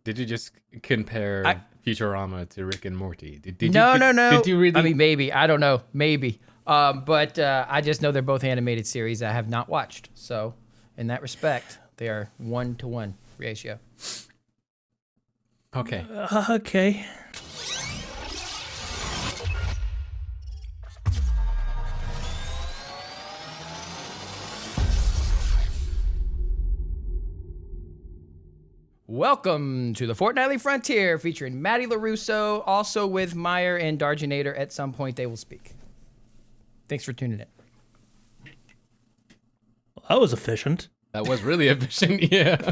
Did you just compare Futurama to Rick and Morty? No. Did you really? I mean, maybe. I don't know. Maybe. But I just know they're both animated series I have not watched. So, in that respect, they are 1-to-1 ratio. Okay. Okay. Welcome to the Fortnightly Frontier, featuring Matty Larusso, also with Myre and Darjanator. At some point, they will speak. Thanks for tuning in. Well, that was efficient. That was really efficient, yeah.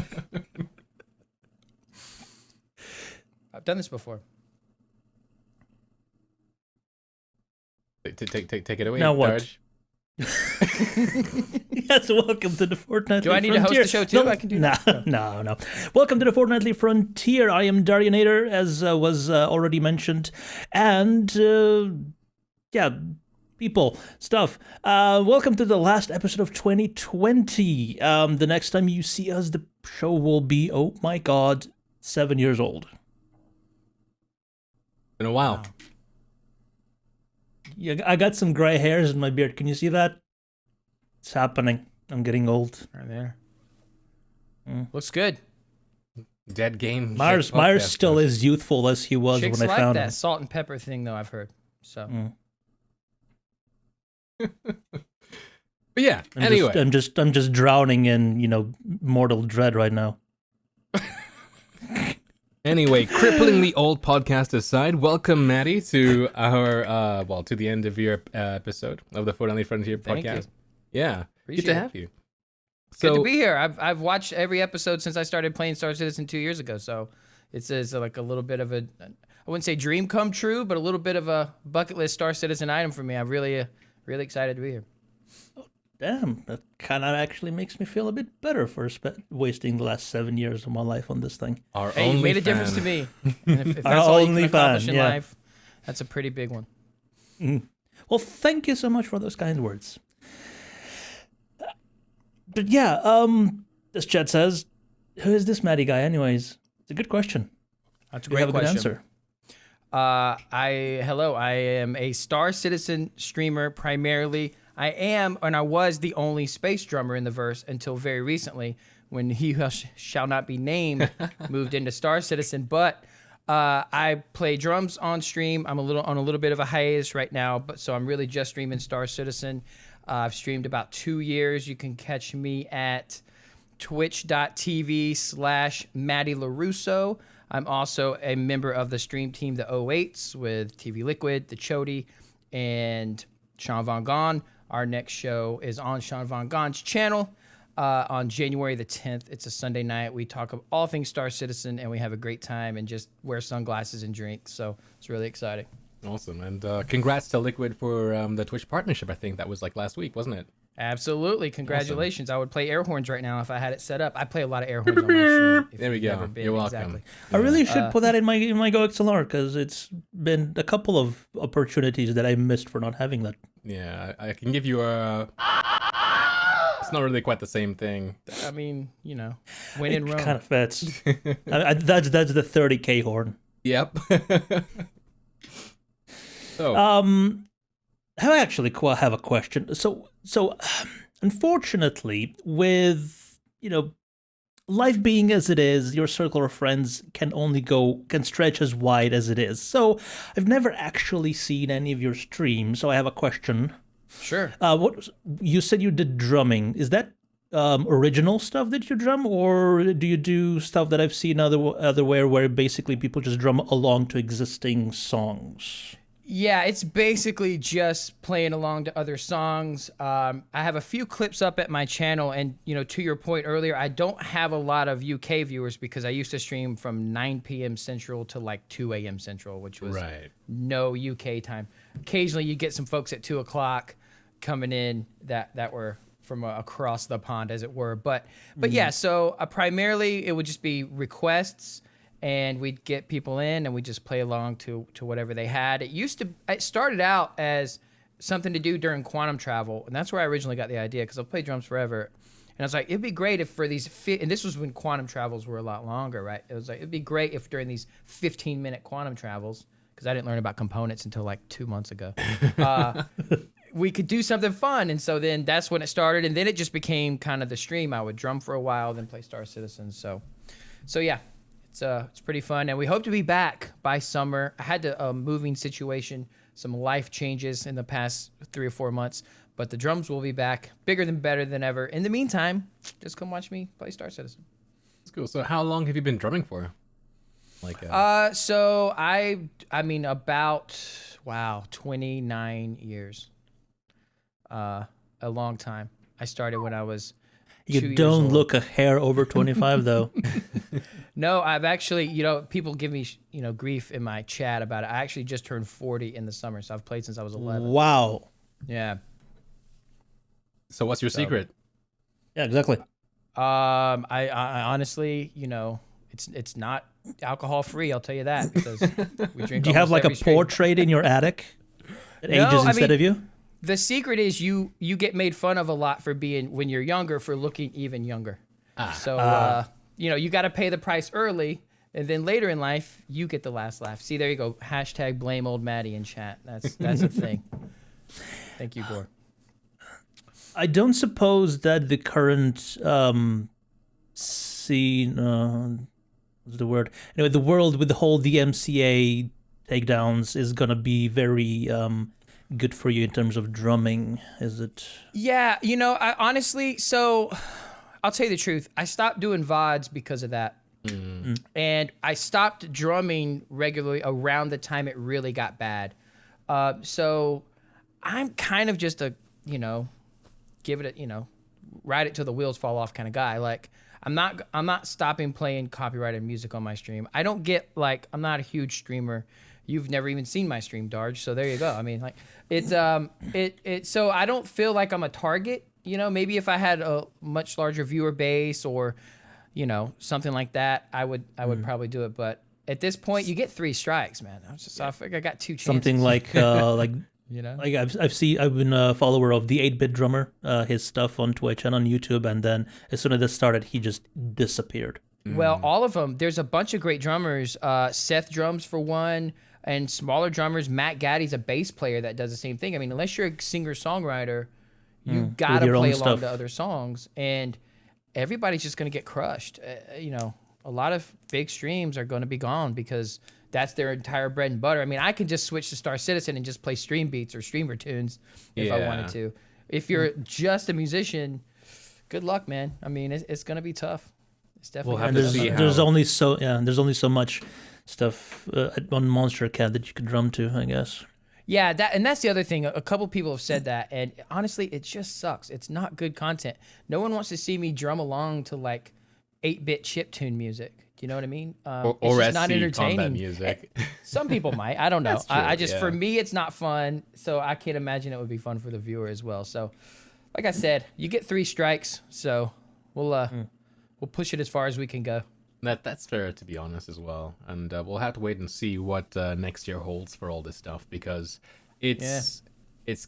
I've done this before. Take it away, Now what? Darj. Yes, welcome to the Fortnightly Frontier. Do I need to host the show too? I can do that. No. Welcome to the Fortnightly Frontier. I am Darjanator, as was already mentioned. And, people, stuff. Welcome to the last episode of 2020. The next time you see us, the show will be, oh my god, 7 years old. Been a while. Wow. Yeah, I got some gray hairs in my beard. Can you see that? It's happening. I'm getting old. Right there. Looks good. Dead game. Myers still is youthful as he was Chicks when I like found that him. salt and pepper thing, though, I've heard. So. But yeah. Anyway, I'm just drowning in mortal dread right now. Anyway, cripplingly old podcast aside, welcome, Matty, to our to the end of your episode of the Fortnightly Frontier Thank podcast. you. Yeah, Appreciate good to it. have you. Good to be here. I've watched every episode since I started playing Star Citizen 2 years ago. So it's like a little bit of I wouldn't say dream come true, but a little bit of a bucket list Star Citizen item for me. I'm really excited to be here. Damn, that kind of actually makes me feel a bit better for wasting the last 7 years of my life on this thing. Our Hey, only you made a fan. difference to me. And if Our that's all you only can accomplish fan, in yeah. life, that's a pretty big one. Well, thank you so much for those kind words. But yeah, this chat says, who is this Matty guy anyways? It's a good question. That's a Do you great have a good question. answer? I am a Star Citizen streamer primarily. I am, and I was the only space drummer in the verse until very recently, when he who shall not be named moved into Star Citizen. But I play drums on stream. I'm on a little bit of a hiatus right now, but so I'm really just streaming Star Citizen. I've streamed about 2 years. You can catch me at twitch.tv/Matty Larusso. I'm also a member of the stream team, the 08s, with TV Liquid, the Chody, and Sean Von Gone. Our next show is on Sean Von Gone's channel on January the 10th. It's a Sunday night. We talk of all things Star Citizen, and we have a great time and just wear sunglasses and drink. So it's really exciting. Awesome, and congrats to Liquid for the Twitch partnership. I think that was like last week, wasn't it? Absolutely. Congratulations. Awesome. I would play air horns right now if I had it set up. I play a lot of air horns on my stream. There we go. You're welcome. Exactly. I really should put that in my GoXLR because it's been a couple of opportunities that I missed for not having that. Yeah, I can give you a... It's not really quite the same thing. I mean, when in Rome. Kind of fits. That's the 30K horn. Yep. So, I actually have a question. So unfortunately, with life being as it is, your circle of friends can stretch as wide as it is. So I've never actually seen any of your streams. So I have a question. Sure. What you said you did drumming? Is that original stuff that you drum, or do you do stuff that I've seen otherwhere where basically people just drum along to existing songs? Yeah, it's basically just playing along to other songs. I have a few clips up at my channel, and to your point earlier, I don't have a lot of UK viewers because I used to stream from 9 p.m. Central to like 2 a.m. Central, which was no UK time. Occasionally, you get some folks at 2 o'clock coming in that were from across the pond, as it were. But yeah, so primarily it would just be requests. And we'd get people in, and we'd just play along to whatever they had. It started out as something to do during quantum travel, and that's where I originally got the idea, because I've played drums forever. And I was like, it'd be great if for these, and this was when quantum travels were a lot longer, right? It was like, it'd be great if during these 15-minute quantum travels, because I didn't learn about components until like 2 months ago, we could do something fun. And so then that's when it started. And then it just became kind of the stream. I would drum for a while, then play Star Citizen. So yeah, it's pretty fun. And we hope to be back by summer. I had a moving situation, some life changes in the past 3 or 4 months, but the drums will be back, bigger than better than ever. In the meantime, just come watch me play Star Citizen. That's cool. So how long have you been drumming for? So I mean about 29 years. A long time. I started when I was 2 You years don't old. look a hair over 25, though. No, I've actually, people give me, grief in my chat about it. I actually just turned 40 in the summer, so I've played since I was 11. Wow. Yeah. So what's your secret? Yeah, exactly. I honestly, it's not alcohol free. I'll tell you that, because we drink. Do you have almost like a every stream. portrait in your attic that No, ages I instead mean, of you? The secret is you get made fun of a lot for being, when you're younger, for looking even younger. So, you got to pay the price early, and then later in life, you get the last laugh. See, there you go. Hashtag blame old Matty in chat. That's a thing. Thank you, Gore. I don't suppose that the current scene, what's the word? Anyway, the world with the whole DMCA takedowns is gonna be very good for you in terms of drumming, is it? Yeah, I honestly, so I'll tell you the truth. I stopped doing VODs because of that. And I stopped drumming regularly around the time it really got bad. So I'm kind of just a, give it a, ride it till the wheels fall off kind of guy. Like, I'm not stopping playing copyrighted music on my stream. I don't get, like, I'm not a huge streamer. You've never even seen my stream, Darj. So there you go. I mean, like, it's so I don't feel like I'm a target. Maybe if I had a much larger viewer base or, something like that, I would probably do it. But at this point, you get 3 strikes, man. I figured I got 2 chances. Something like like Like I've been a follower of the 8-Bit Drummer, his stuff on Twitch and on YouTube, and then as soon as this started, he just disappeared. Well, all of them. There's a bunch of great drummers. Seth drums for one, and smaller drummers. Matt Gaddy's a bass player that does the same thing. I mean, unless you're a singer-songwriter, you gotta your play own along stuff. to other songs, and everybody's just gonna get crushed. A lot of big streams are gonna be gone because that's their entire bread and butter. I mean, I could just switch to Star Citizen and just play stream beats or streamer tunes if I wanted to. If you're just a musician, good luck, man. I mean, it's gonna be tough. It's definitely. We'll have to see There's only so much stuff on Monster Cat that you could drum to, I guess. Yeah, that's the other thing. A couple people have said that, and honestly, it just sucks. It's not good content. No one wants to see me drum along to like 8-bit chiptune music. Do you know what I mean? Or it's just SC not entertaining. combat music. Some people might. I don't know. That's true, I just, yeah. for me, it's not fun. So I can't imagine it would be fun for the viewer as well. So, like I said, you get 3 strikes. So we'll push it as far as we can go. That's fair, to be honest, as well. And we'll have to wait and see what next year holds for all this stuff, because it's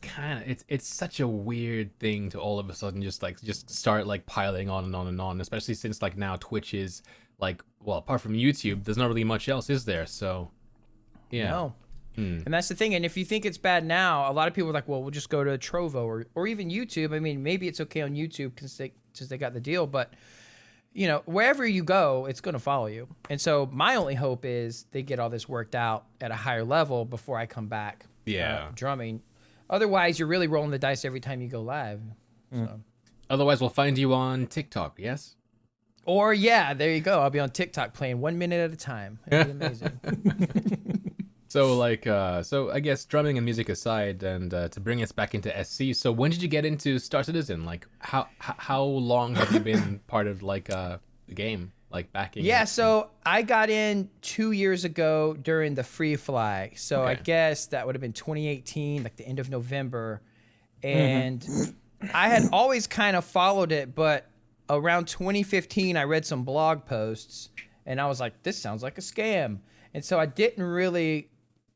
kind of it's such a weird thing to all of a sudden just start like piling on and on and on, especially since like now Twitch is like, well, apart from YouTube, there's not really much else, is there? So yeah. No. And that's the thing. And if you think it's bad now, a lot of people are like, well, we'll just go to Trovo or even YouTube. I mean, maybe it's okay on YouTube since they got the deal, but wherever you go, it's going to follow you. And so my only hope is they get all this worked out at a higher level before I come back drumming. Otherwise, you're really rolling the dice every time you go live. So. Otherwise, we'll find you on TikTok, yes? Or, yeah, there you go. I'll be on TikTok playing 1 minute at a time. It'll be amazing. So, I guess drumming and music aside, and to bring us back into SC, so when did you get into Star Citizen? Like, how long have you been part of, like, the game? Like, backing? Yeah, so I got in 2 years ago during the Free Fly. So I guess that would have been 2018, like the end of November. And I had always kind of followed it, but around 2015, I read some blog posts, and I was like, this sounds like a scam. And so I didn't really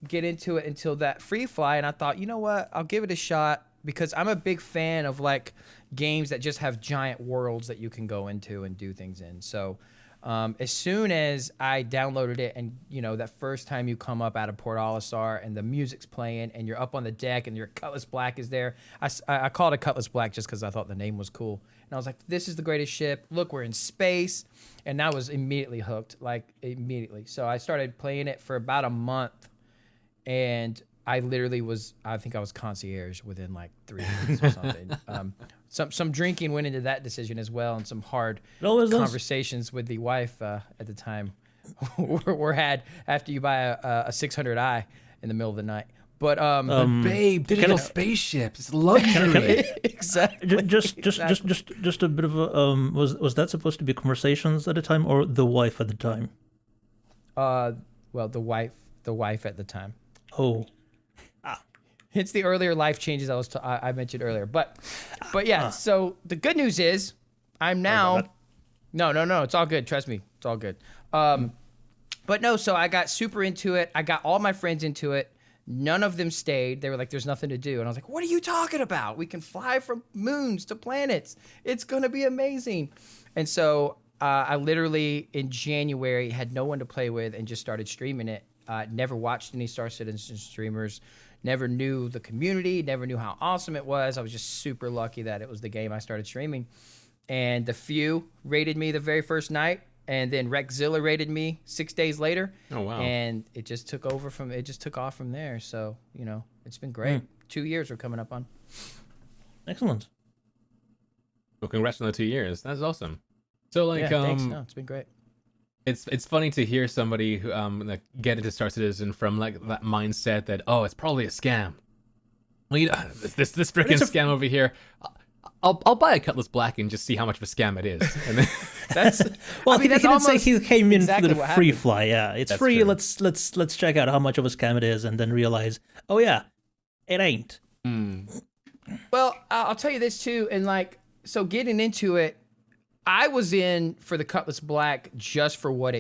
get into it until that Free Fly, and I thought, you know what, I'll give it a shot because I'm a big fan of like games that just have giant worlds that you can go into and do things in. So as soon as I downloaded it, and you know, that first time you come up out of Port Olisar and the music's playing and you're up on the deck and your Cutlass Black is there. I called it Cutlass Black just because I thought the name was cool. And I was like, this is the greatest ship. Look, we're in space. And I was immediately hooked, like immediately. So I started playing it for about a month, and I literally I think I was concierge within like 3 weeks or something. Some drinking went into that decision as well, and some hard conversations with the wife at the time were had after you buy a 600i in the middle of the night. But babe, digital spaceships, it's luxury. Exactly. Just a bit of a was that supposed to be conversations at the time, or the wife at the time? Well, the wife at the time. Oh. It's the earlier life changes I mentioned earlier. But yeah, so the good news is I'm now No, it's all good. Trust me. It's all good. But no, so I got super into it. I got all my friends into it. None of them stayed. They were like, there's nothing to do. And I was like, what are you talking about? We can fly from moons to planets. It's going to be amazing. And so I literally in January had no one to play with and just started streaming it. Never watched any Star Citizen streamers. Never knew the community. Never knew how awesome it was. I was just super lucky that it was the game I started streaming. And the few rated me the very first night. And then Rexzilla rated me 6 days later. Oh, wow. And it just took off from there. So, you know, it's been great. 2 years we're coming up on. Excellent. Well, congrats on the 2 years. That's awesome. So, like, thanks. No, it's been great. It's funny to hear somebody who like get into Star Citizen from like that mindset that, oh, it's probably a scam. Well, you know, this freaking scam over here. I'll buy a Cutlass Black and just see how much of a scam it is. And then That's well, he didn't say he came in exactly for the free fly. Yeah, it's That's free. true. Let's check out how much of a scam it is, and then realize, oh yeah, it ain't. Well, I'll tell you this too, and like, so getting into it, I was in for the Cutlass Black just for what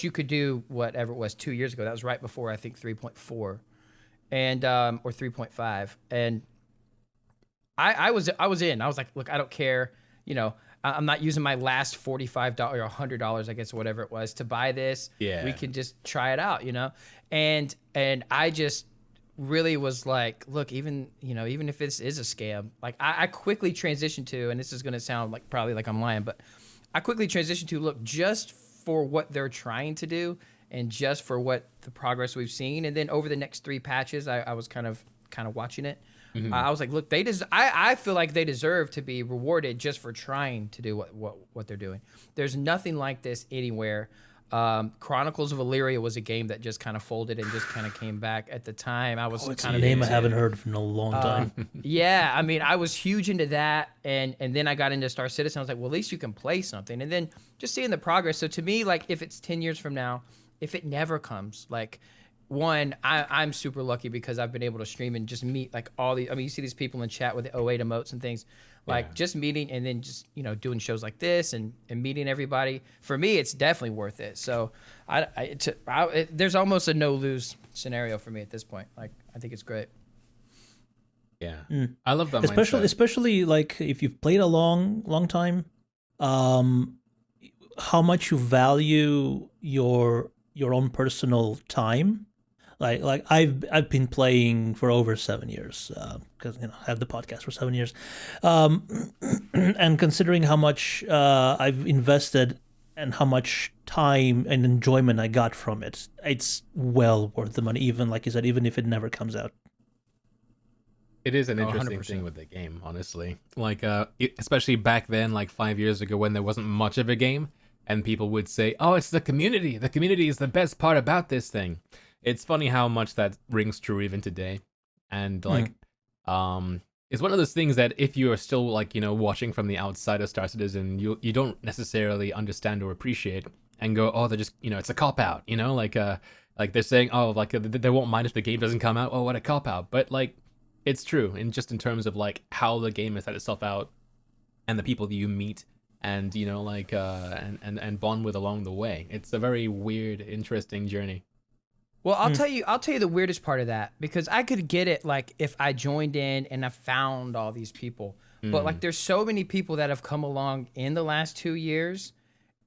you could do, whatever it was 2 years ago. That was right before I think 3.4, and or 3.5, and I was in. I was like, look, I don't care. You know, I'm not using my last $45 or $100, I guess, whatever it was, to buy this. Yeah. We can just try it out, you know? And I just really was like, look, even if this is a scam, like I quickly transitioned to, and this is going to sound like probably like I'm lying, but I quickly transitioned to, look, just for what they're trying to do and just for what the progress we've seen. And then over the next 3 patches, I was kind of watching it. I was like, look, I feel like they deserve to be rewarded just for trying to do what they're doing. There's nothing like this anywhere. Chronicles of Illyria was a game that just kind of folded and just kind of came back at the time. I was It's kind a of name I haven't heard in a long time. yeah, I mean, I was huge into that, and then I got into Star Citizen. I was like, well, at least you can play something, and then just seeing the progress. So to me, like, if it's 10 years from now, if it never comes, like, one, I'm super lucky because I've been able to stream and just meet like all the. I mean, you see these people in chat with the 08 emotes and things, like just meeting and then just doing shows like this and meeting everybody. For me, it's definitely worth it. So there's almost a no lose scenario for me at this point. Like, I think it's great. Yeah, I love that. Especially like if you've played a long time, how much you value your own personal time. Like I've been playing for over 7 years because I have the podcast for 7 years, and considering how much I've invested and how much time and enjoyment I got from it, it's well worth the money. Even like you said, even if it never comes out. It is an interesting 100%. thing with the game, honestly. Like, especially back then, like 5 years ago, when there wasn't much of a game, and people would say, "Oh, it's the community. The community is the best part about this thing." It's funny how much that rings true even today, and like, it's one of those things that if you are still like watching from the outside of Star Citizen, you don't necessarily understand or appreciate, and go, "Oh, they're just it's a cop out," like they're saying, "Oh, like they won't mind if the game doesn't come out." Oh, what a cop out! But like, it's true, and just in terms of like how the game has set itself out, and the people that you meet. And and bond with along the way. It's a very weird, interesting journey. Well, I'll tell you the weirdest part of that, because I could get it like if I joined in and I found all these people. But like there's so many people that have come along in the last 2 years,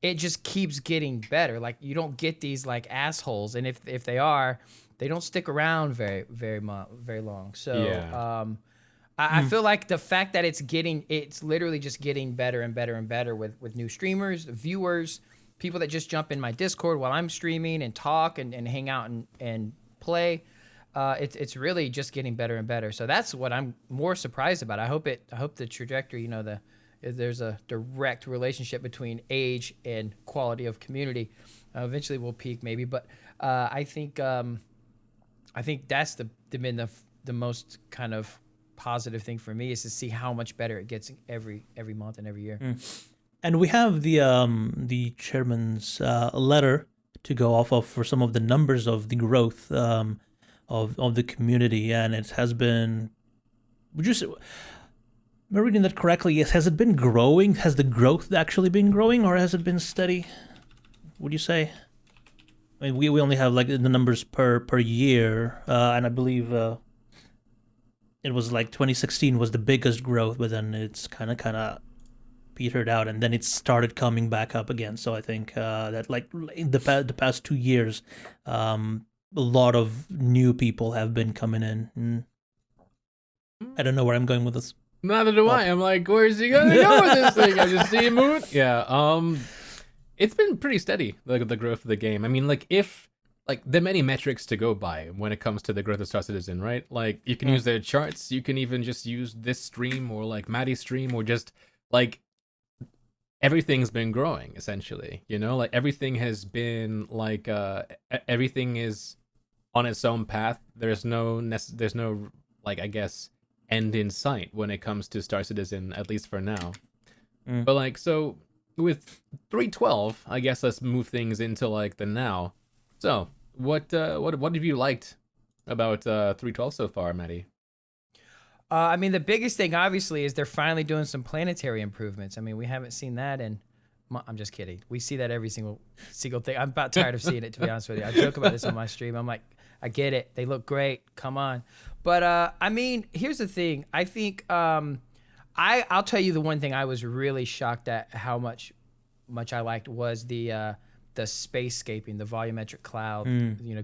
it just keeps getting better. Like you don't get these like assholes, and if they are, they don't stick around very long. So Yeah. I feel like the fact that it's literally just getting better and better and better with new streamers, viewers, people that just jump in my Discord while I'm streaming and talk and hang out and play. It's really just getting better and better. So that's what I'm more surprised about. I hope the trajectory, there's a direct relationship between age and quality of community. Eventually we'll peak maybe, but I think that's been the most kind of positive thing for me, is to see how much better it gets every month and every year. And we have the chairman's letter to go off of for some of the numbers of the growth of the community, and it has been. Am I reading that correctly? Yes. Has it been growing? Has the growth actually been growing, or has it been steady? Would you say? I mean, we only have like the numbers per year, and I believe it was like 2016 was the biggest growth, but then it's kind of petered out, and then it started coming back up again. So I think that like in the past 2 years, a lot of new people have been coming in. I don't know where I'm going with this. Neither do I. I'm like, where's he gonna go with this thing? I just see him moving. Yeah. It's been pretty steady, the growth of the game. I mean, like if like there are many metrics to go by when it comes to the growth of Star Citizen, right? Like you can use their charts. You can even just use this stream or like Matty's stream, or just like everything's been growing essentially. Like everything has been like everything is on its own path. There's no like, I guess, end in sight when it comes to Star Citizen, at least for now. But like, so with 3.12, I guess let's move things into like the now. So what have you liked about 3.12 so far, Matty? I mean, the biggest thing obviously is they're finally doing some planetary improvements. I mean, we haven't seen that I'm just kidding. We see that every single thing. I'm about tired of seeing it, to be honest with you. I joke about this on my stream. I'm like, I get it. They look great. Come on. But I mean, here's the thing. I think I'll tell you the one thing I was really shocked at how much I liked was the spacescaping, the volumetric cloud,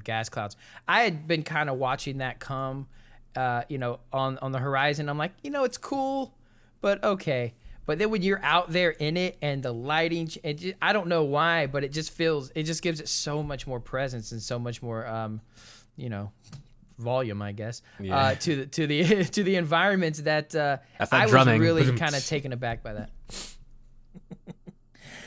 gas clouds. I had been kind of watching that come, on the horizon. I'm like, it's cool, but okay. But then when you're out there in it and the lighting, I don't know why, but it just gives it so much more presence and so much more, volume, I guess, to the environments that I was really kind of taken aback by that.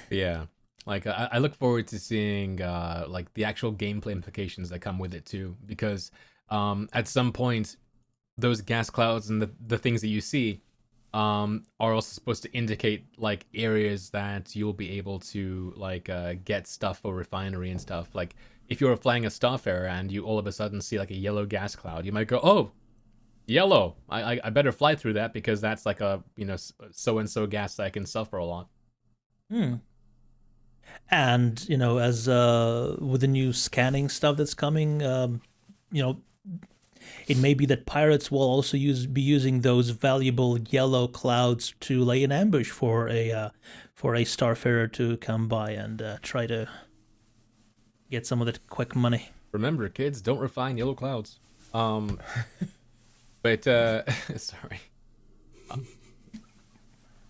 Yeah, like I look forward to seeing like the actual gameplay implications that come with it too, because at some point those gas clouds and the things that you see are also supposed to indicate like areas that you'll be able to like get stuff for refinery and stuff. Like if you're flying a Starfarer and you all of a sudden see like a yellow gas cloud, you might go, oh, yellow, I better fly through that, because that's like a so and so gas that I can sell for a lot. And as with the new scanning stuff that's coming, it may be that pirates will also be using those valuable yellow clouds to lay an ambush for a Starfarer to come by and try to get some of that quick money. Remember, kids, don't refine yellow clouds. But sorry.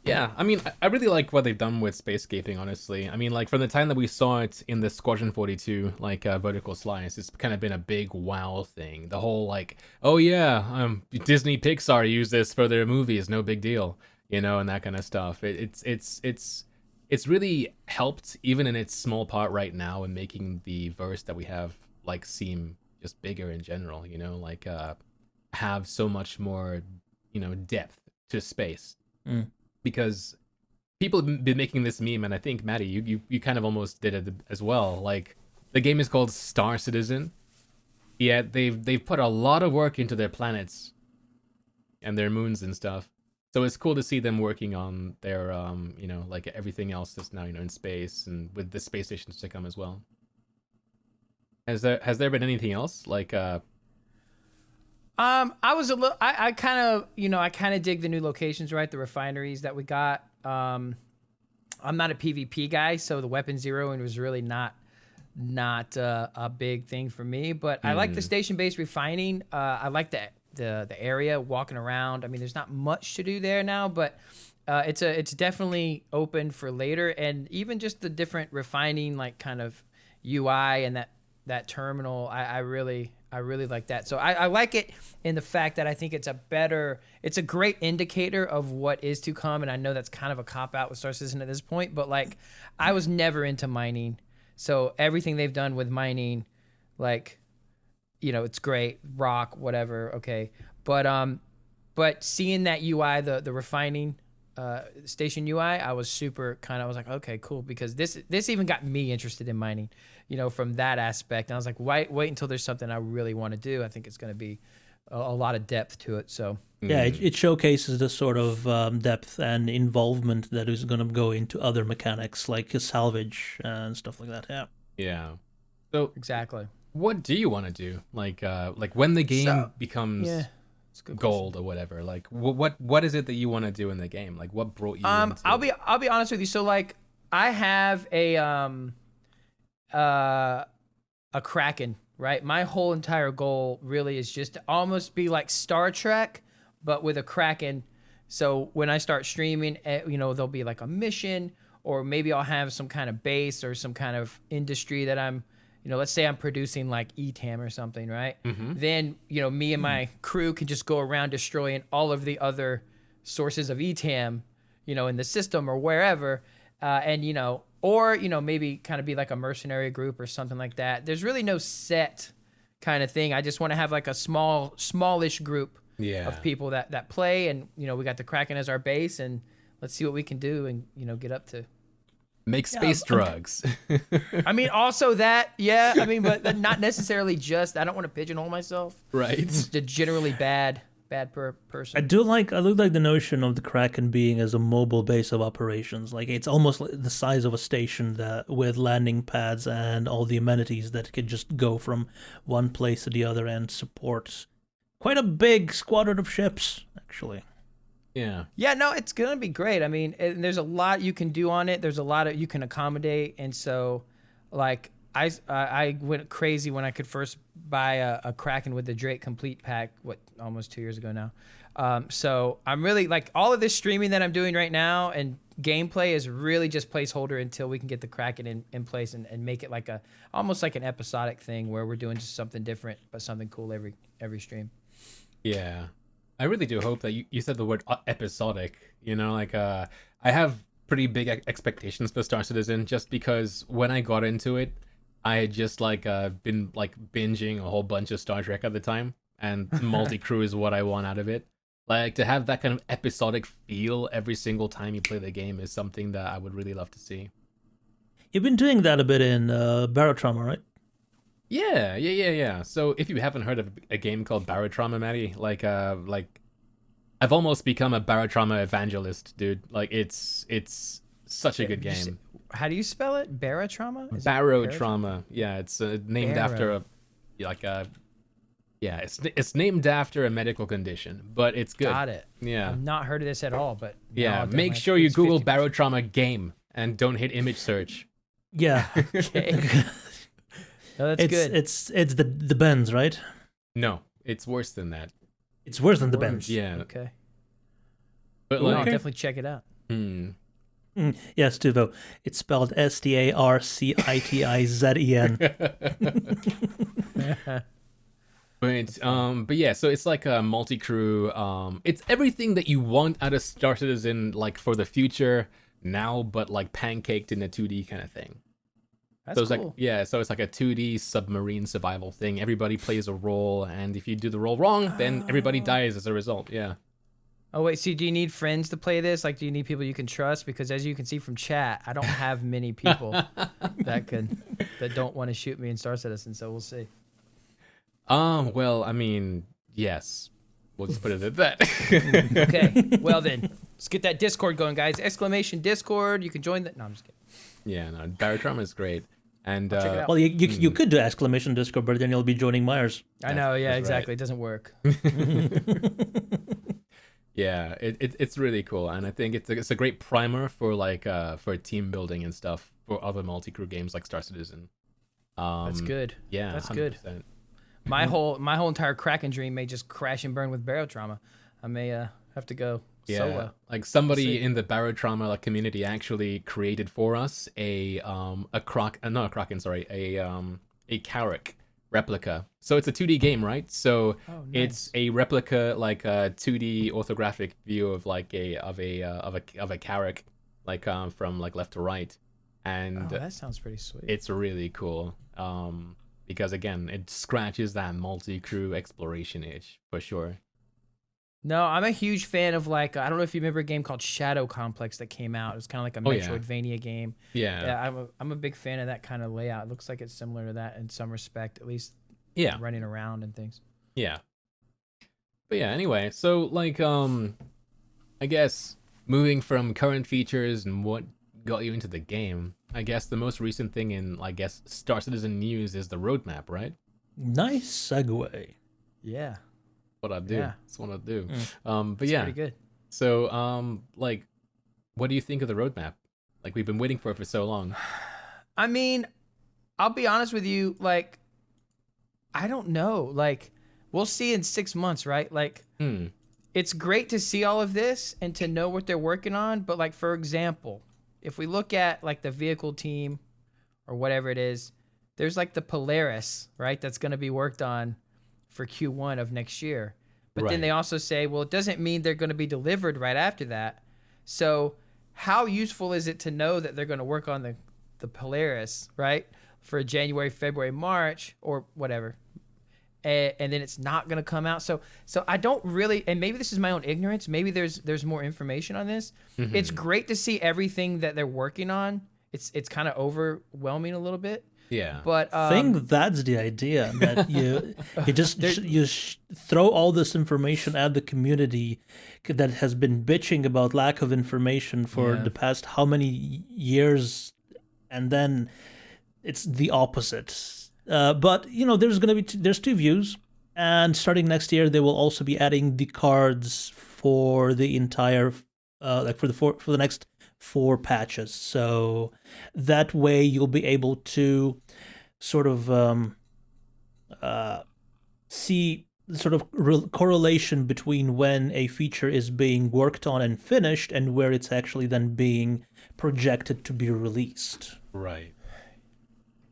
Yeah, I mean, I really like what they've done with spacescaping, honestly. I mean, like, from the time that we saw it in the Squadron 42, like, vertical slice, it's kind of been a big wow thing. The whole, like, oh yeah, Disney Pixar used this for their movies, no big deal, and that kind of stuff. It's really helped, even in its small part right now, in making the verse that we have, like, seem just bigger in general, like, have so much more, depth to space. Because people have been making this meme, and I think, Matty, you kind of almost did it as well. Like, the game is called Star Citizen, yet they've put a lot of work into their planets and their moons and stuff. So it's cool to see them working on their, like everything else that's now, in space, and with the space stations to come as well. Has there been anything else like I was a little. I kind of, I kind of dig the new locations, right? The refineries that we got. I'm not a PvP guy, so the weapon zeroing was really not a big thing for me. But I like the station-based refining. I like the area walking around. I mean, there's not much to do there now, but it's definitely open for later. And even just the different refining, like kind of UI and that terminal, I really like that. So I like it in the fact that I think it's a great indicator of what is to come. And I know that's kind of a cop out with Star Citizen at this point, but like I was never into mining. So everything they've done with mining, like, it's great, rock, whatever. Okay. But seeing that UI, the refining, station UI, I was like, okay, cool. Because this even got me interested in mining, from that aspect. And I was like, wait until there's something I really want to do. I think it's going to be a lot of depth to it. So yeah, it showcases the sort of depth and involvement that is going to go into other mechanics like salvage and stuff like that. Yeah. Yeah. So exactly. What do you want to do? Like when the game becomes gold question. or whatever. Like what is it that you want to do in the game? Like what brought you into I'll be honest with you. So like I have a Kraken, right? My whole entire goal really is just to almost be like Star Trek, but with a Kraken. So when I start streaming, there'll be like a mission, or maybe I'll have some kind of base or some kind of industry that I'm, let's say I'm producing like ETAM or something, right? Then, me and my crew can just go around destroying all of the other sources of ETAM, in the system or wherever. Or maybe kind of be like a mercenary group or something like that. There's really no set kind of thing. I just want to have like a smallish group of people that play, and we got the Kraken as our base, and let's see what we can do and get up to. Make space drugs. I mean, also that, yeah. I mean, but not necessarily just. I don't want to pigeonhole myself. Right. Just a generally bad person. I look like the notion of the Kraken being as a mobile base of operations. Like it's almost like the size of a station that with landing pads and all the amenities that can just go from one place to the other and support quite a big squadron of ships, actually. Yeah. Yeah, no, it's going to be great. I mean, there's a lot you can do on it. There's a lot you can accommodate. And so, like, I went crazy when I could first buy a Kraken with the Drake Complete pack, almost 2 years ago now. So I'm really, like, all of this streaming that I'm doing right now and gameplay is really just placeholder until we can get the Kraken in place and make it like almost like an episodic thing where we're doing just something different, but something cool every stream. Yeah. I really do hope that you said the word episodic, I have pretty big expectations for Star Citizen just because when I got into it, I had just been binging a whole bunch of Star Trek at the time, and multi-crew is what I want out of it. Like to have that kind of episodic feel every single time you play the game is something that I would really love to see. You've been doing that a bit in Barotrauma, right? Yeah. So if you haven't heard of a game called Barotrauma, Matty, I've almost become a Barotrauma evangelist, dude. Like it's such a good game. How do you spell it? Barotrauma? Barotrauma. Yeah, it's named after it's named after a medical condition, but it's good. Got it. Yeah. I've not heard of this at all, but yeah, make sure you Google Barotrauma game and don't hit image search. Yeah. Okay. No, that's good. It's the bends, right? No, it's worse than that. It's worse than the bends. Yeah. Okay. But I'll definitely check it out. Yes, Tuvo. It's spelled STARCITIZEN. But yeah, so it's like a multi-crew. It's everything that you want out of Star Citizen, like for the future now, but like pancaked in a 2D kind of thing. That's it's cool. So it's like a 2D submarine survival thing. Everybody plays a role, and if you do the role wrong, then everybody dies as a result. Yeah. Oh wait, so do you need friends to play this? Like, do you need people you can trust? Because as you can see from chat, I don't have many people that don't want to shoot me in Star Citizen. So we'll see. Well, I mean, yes. We'll just put it at that. Okay. Well then, let's get that Discord going, guys. ! Discord. You can join that. No, I'm just kidding. Yeah, no, Barotrauma is great. And Check it out. Well, you could do exclamation Discord, but then you'll be joining Myers. I know, yeah, that's exactly. right. It doesn't work. Yeah, it's really cool, and I think it's a great primer for like for team building and stuff for other multi-crew games like Star Citizen. That's good. Yeah, That's 100%. good. My whole entire Kraken dream may just crash and burn with barrel trauma. I may have to go solo. Like somebody in the barotrauma like community actually created for us a Carrack replica. So it's a 2D game, right? So it's a replica, like a 2D orthographic view of like a Carrack, like from like left to right, and that sounds pretty sweet. it's really cool. Because again, it scratches that multi-crew exploration itch for sure. No, I'm a huge fan of like, I don't know if you remember a game called Shadow Complex that came out. It was kind of like a Metroidvania game. Yeah. I'm a big fan of that kind of layout. It looks like it's similar to that in some respect, at least. Yeah. Running around and things. Yeah. But yeah, anyway, so like I guess moving from current features and what got you into the game, I guess the most recent thing in Star Citizen news is the roadmap, right? Nice segue. Yeah. What I do. Yeah. That's what I do. But It's yeah. pretty good. So like what do you think of the roadmap? Like we've been waiting for it for so long. I mean, I'll be honest with you, like, I don't know. Like, we'll see in 6 months, right? Like, it's great to see all of this and to know what they're working on. But, like, for example, if we look at, like, the vehicle team or whatever it is, there's, like, the Polaris, right, that's going to be worked on for Q1 of next year. But then they also say, well, it doesn't mean they're going to be delivered right after that. So how useful is it to know that they're going to work on the Polaris, right, for January, February, March, or whatever, and then it's not going to come out? So I don't really, and maybe this is my own ignorance, maybe there's more information on this. It's great to see everything that they're working on. It's kind of overwhelming a little bit. Yeah. But I think that's the idea, that you throw all this information at the community that has been bitching about lack of information for the past how many years, and then it's the opposite. But there's gonna be there's two views, and starting next year they will also be adding the cards for the entire for the next 4 patches. So that way you'll be able to sort of see sort of correlation between when a feature is being worked on and finished and where it's actually then being projected to be released. Right.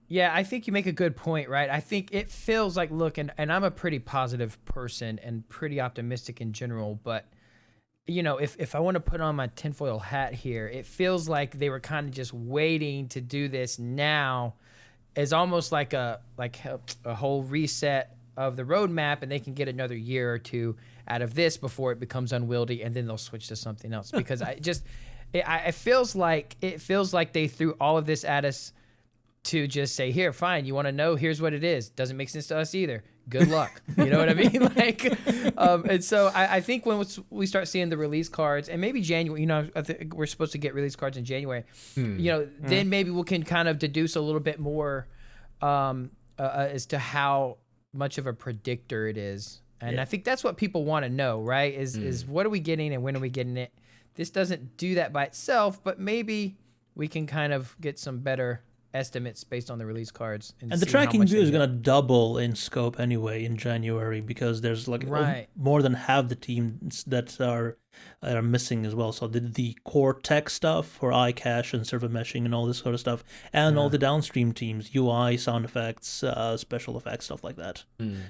Yeah, I think you make a good point, right? I think it feels like, look, and I'm a pretty positive person and pretty optimistic in general, but if I want to put on my tinfoil hat here, it feels like they were kind of just waiting to do this now as almost like a whole reset of the roadmap, and they can get another year or two out of this before it becomes unwieldy, and then they'll switch to something else. Because it feels like they threw all of this at us to just say, here, fine, you want to know, here's what it is. Doesn't make sense to us either. Good luck. You know what I mean? And so I think when we start seeing the release cards, and maybe January, I think we're supposed to get release cards in January, then maybe we can kind of deduce a little bit more as to how much of a predictor it is. And I think that's what people want to know, right? Is what are we getting and when are we getting it? This doesn't do that by itself, but maybe we can kind of get some better estimates based on the release cards. And the tracking view is going to double in scope anyway in January, because there's more than half the teams that are missing as well. So the core tech stuff for iCache and server meshing and all this sort of stuff, and all the downstream teams, UI, sound effects, special effects, stuff like that.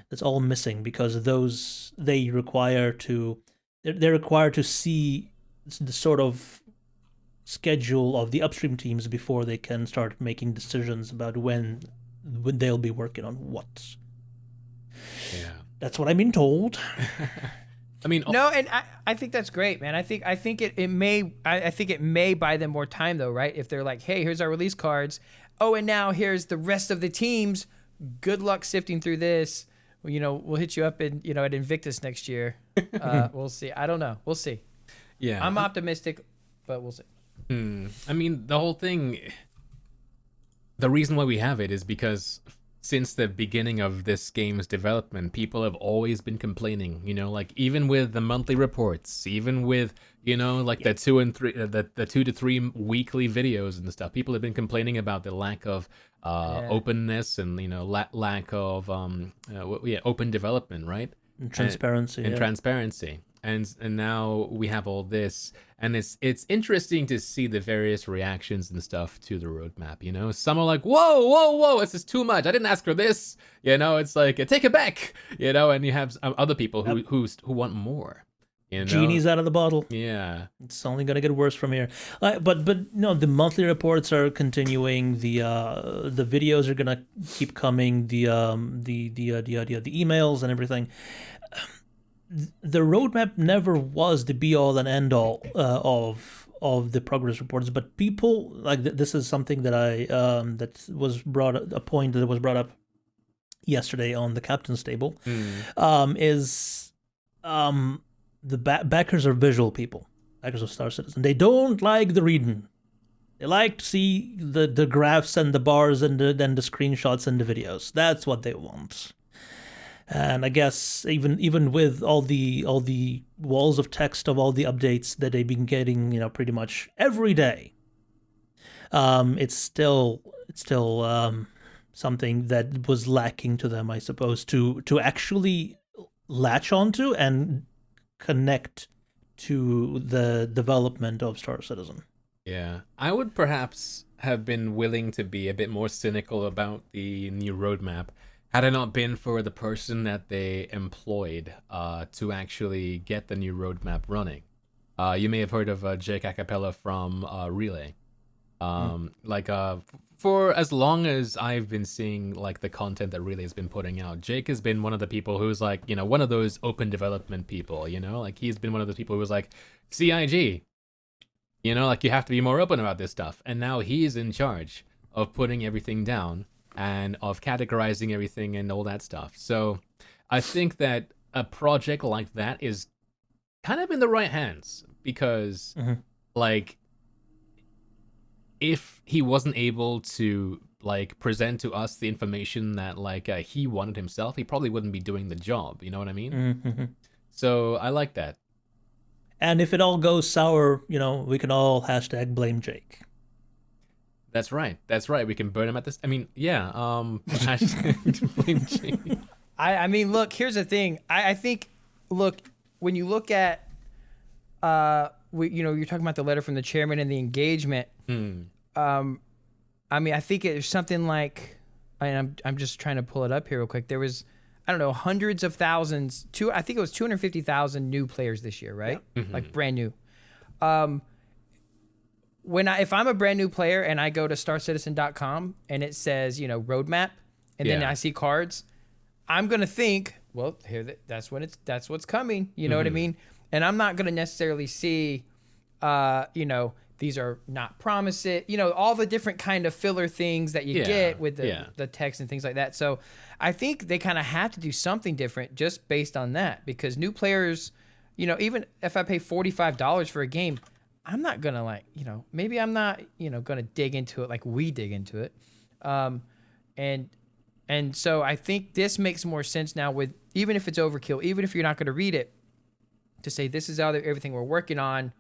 That's all missing because they're required to see the sort of schedule of the upstream teams before they can start making decisions about when they'll be working on what. Yeah, that's what I've been told. I mean, no, and I think that's great, man. I think it may buy them more time though, right? If they're like, hey, here's our release cards. Oh, and now here's the rest of the teams. Good luck sifting through this. We'll hit you up at Invictus next year. We'll see. I don't know. We'll see. Yeah, I'm optimistic, but we'll see. I mean, the whole thing, the reason why we have it is because since the beginning of this game's development, people have always been complaining, like even with the monthly reports, even with, like the 2 and 3, the 2 to 3 weekly videos and stuff. People have been complaining about the lack of openness and, lack of, open development, right? And transparency. And transparency. And now we have all this, and it's interesting to see the various reactions and stuff to the roadmap. Some are like, whoa, this is too much, I didn't ask for this. It's like, take it back. And you have other people who want more. Genie's out of the bottle. Yeah, it's only gonna get worse from here. But the monthly reports are continuing. The videos are gonna keep coming. The emails and everything. The roadmap never was the be all and end all of the progress reports, but people like this is something that that was a point that was brought up yesterday on the captain's table. The backers are visual people, backers of Star Citizen. They don't like the reading. They like to see the graphs and the bars and the screenshots and the videos. That's what they want. And I guess even with all the walls of text of all the updates that they've been getting, pretty much every day, it's still something that was lacking to them, I suppose, to actually latch onto and connect to the development of Star Citizen. Yeah, I would perhaps have been willing to be a bit more cynical about the new roadmap had it not been for the person that they employed to actually get the new roadmap running. You may have heard of Jake Acapella from Relay. For as long as I've been seeing like the content that Relay has been putting out, Jake has been one of the people who's like, one of those open development people, like he's been one of those people who's like, CIG, like you have to be more open about this stuff. And now he's in charge of putting everything down and of categorizing everything and all that stuff. So I think that a project like that is kind of in the right hands because like if he wasn't able to like present to us the information that like he wanted himself, he probably wouldn't be doing the job. You know what I mean? So I like that. And if it all goes sour, we can all hashtag blame Jake. That's right. We can burn him at this. I mean, yeah. Blame Jake. I mean, look. Here's the thing. I think, look, when you look at, you're talking about the letter from the chairman and the engagement. I mean, I think it's something like, I'm just trying to pull it up here real quick. There was, I don't know, hundreds of thousands. I think it was 250,000 new players this year, right? Yeah. Like brand new. If I'm a brand new player and I go to starcitizen.com and it says, roadmap, and then I see cards, I'm going to think, well, that's what's coming. You know what I mean? And I'm not going to necessarily see, these are not promises, all the different kind of filler things that you get with the text and things like that. So I think they kind of have to do something different just based on that, because new players, even if I pay $45 for a game, I'm not going to maybe I'm not, going to dig into it like we dig into it. And so I think this makes more sense now with, even if it's overkill, even if you're not going to read it, to say this is everything we're working on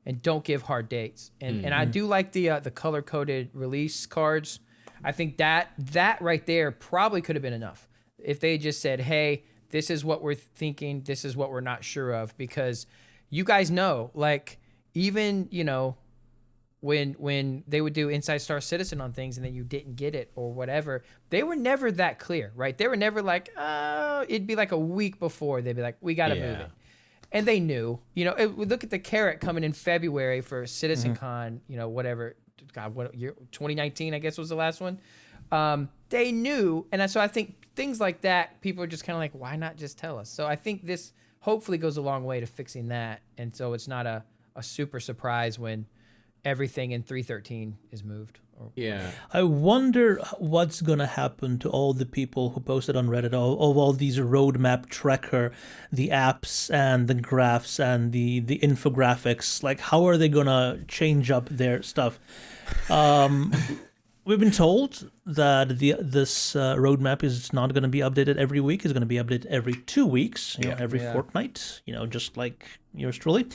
and don't give hard dates. And I do like the color-coded release cards. I think that right there probably could have been enough if they just said, hey, this is what we're thinking, this is what we're not sure of, because you guys know, like, even, when they would do Inside Star Citizen on things and then you didn't get it or whatever, they were never that clear, right? They were never like, it'd be like a week before. They'd be like, we got to move it. And they knew, look at the carrot coming in February for CitizenCon, whatever, God, what year, 2019, I guess was the last one. They knew. And so I think things like that, people are just kind of like, why not just tell us? So I think this hopefully goes a long way to fixing that. And so it's not a super surprise when everything in 3.13 is moved. Yeah. I wonder what's going to happen to all the people who posted on Reddit, all these roadmap tracker, the apps and the graphs and the infographics. Like, how are they going to change up their stuff? We've been told that this roadmap is not going to be updated every week. It's going to be updated every 2 weeks, every fortnight, just like yours truly.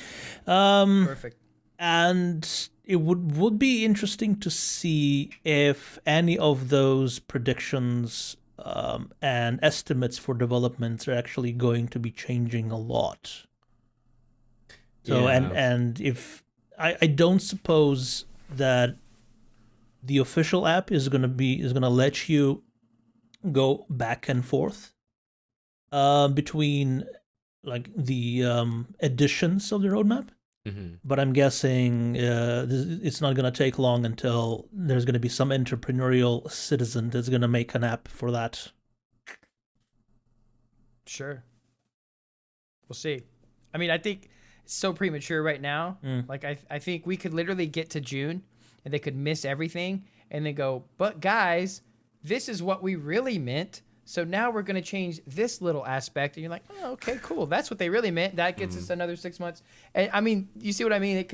Perfect. And it would be interesting to see if any of those predictions and estimates for developments are actually going to be changing a lot. So and if I don't suppose that the official app is gonna let you go back and forth between like the editions of the roadmap. Mm-hmm. But I'm guessing it's not gonna take long until there's gonna be some entrepreneurial citizen that's gonna make an app for that. Sure. We'll see. I mean, I think it's so premature right now. Like I think we could literally get to June and they could miss everything and then go, but guys, this is what we really meant. So now we're going to change this little aspect. And you're like, oh, okay, cool. That's what they really meant. That gets us another 6 months. And I mean, you see what I mean?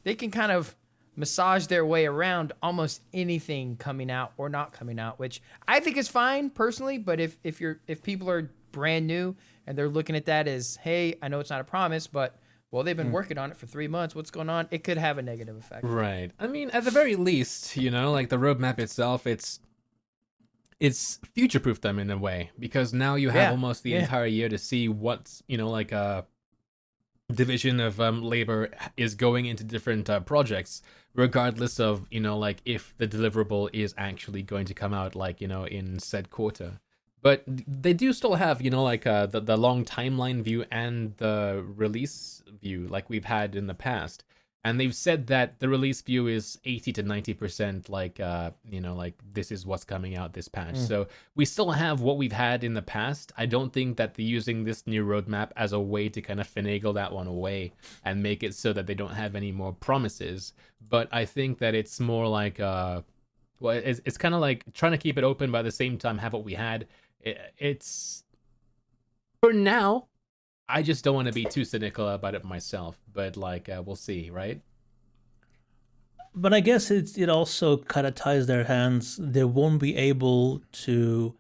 They can kind of massage their way around almost anything coming out or not coming out, which I think is fine personally. But if people are brand new and they're looking at that as, hey, I know it's not a promise, but well, they've been working on it for 3 months. What's going on? It could have a negative effect. Right. I mean, at the very least, like the roadmap itself, it's future-proofed them in a way, because now you have almost the entire year to see what's, like a division of labor is going into different projects, regardless of, like if the deliverable is actually going to come out, like, in said quarter. But they do still have, like the long timeline view and the release view like we've had in the past. And they've said that the release view is 80 to 90% like, like this is what's coming out this patch. So we still have what we've had in the past. I don't think that they're using this new roadmap as a way to kind of finagle that one away and make it so that they don't have any more promises. But I think that it's more like, it's kind of like trying to keep it open, but at the same time have what we had. It's for now. I just don't want to be too cynical about it myself, but like we'll see, right? But I guess it also kind of ties their hands. They won't be able to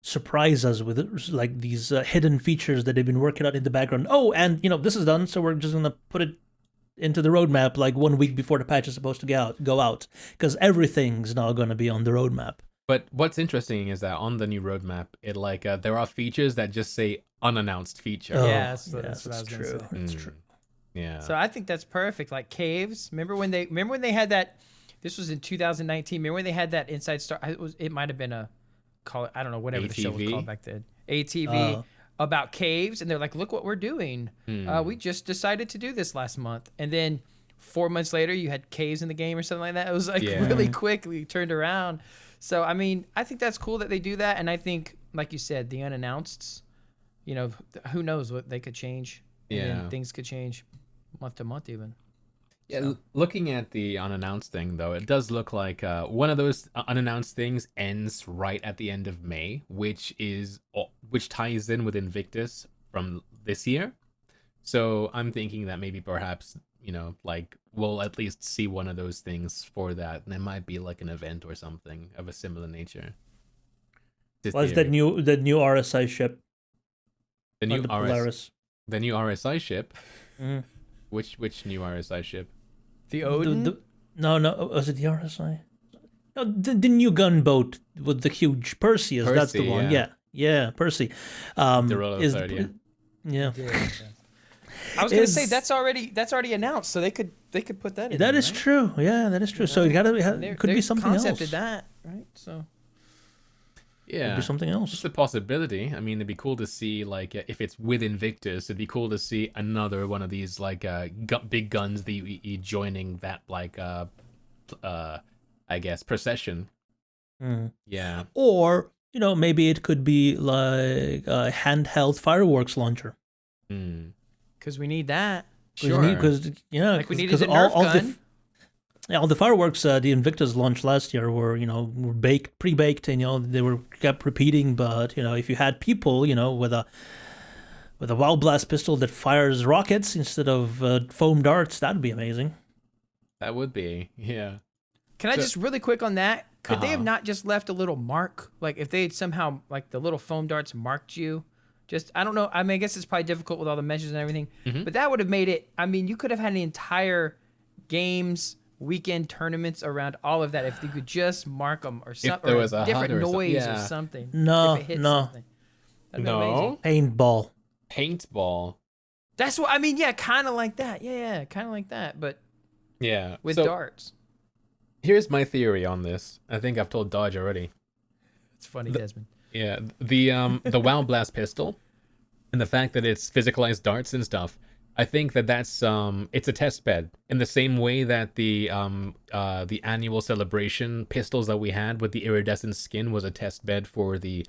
surprise us with like these hidden features that they've been working on in the background. Oh, and this is done, so we're just gonna put it into the roadmap like 1 week before the patch is supposed to go out, because everything's now gonna be on the roadmap. But what's interesting is that on the new roadmap, it like there are features that just say unannounced feature. That's what I was gonna say. That's true. Yeah. So I think that's perfect. Like caves. Remember when they had that? This was in 2019. Remember when they had that Inside Star? It might have been I don't know, whatever the show was called back then. ATV about caves, and they're like, look what we're doing. We just decided to do this last month, and then 4 months later, you had caves in the game or something like that. It was like really quickly turned around. So, I mean, I think that's cool that they do that. And I think, like you said, the unannounced, who knows what they could change. And things could change month to month even. Yeah, so. Looking at the unannounced thing, though, it does look like one of those unannounced things ends right at the end of May, which ties in with Invictus from this year. So I'm thinking that maybe perhaps, like we'll at least see one of those things for that. And it might be like an event or something of a similar nature. Was the new RSI ship? The new RSI ship? Mm. Which new RSI ship? The Odin? No, was it the RSI? No, the new gunboat with the huge Perseus. That's the one. Yeah, Percy. The Rollo third, yeah. I was gonna say that's already announced, so they could put that in. That is true. Yeah, that is true. So it could be something else. Concepted that, right? So yeah, could be something else. It's a possibility. I mean, it'd be cool to see like if it's with Invictus, it'd be cool to see another one of these like big guns joining that like I guess procession. Yeah. Or maybe it could be like a handheld fireworks launcher. Because we need that. Sure. Because like we needed a Nerf gun. All the fireworks the Invictus launched last year were pre-baked, and they were kept repeating. But if you had people with a Wild Blast pistol that fires rockets instead of foam darts, that'd be amazing. That would be, yeah. Can I just really quick on that? Could they have Uh-huh. not just left a little mark? Like if they had somehow, like the little foam darts marked you? Just, I don't know. I mean, I guess it's probably difficult with all the measures and everything, but that would have made it, I mean, you could have had an entire games, weekend tournaments around all of that if you could just mark them or something. there was a different HUD or something. noise or Yeah. something. No, if it hit no. something. That'd be amazing. Paintball. Paintball. That's what I mean. Yeah, kind of like that. Yeah, kind of like that, but Yeah. with so darts. here's my theory on this. I think I've told Dodge already. It's funny, Desmond. Yeah, the WoW Blast pistol and the fact that it's physicalized darts and stuff. I think that's it's a test bed in the same way that the annual celebration pistols that we had with the iridescent skin was a test bed for the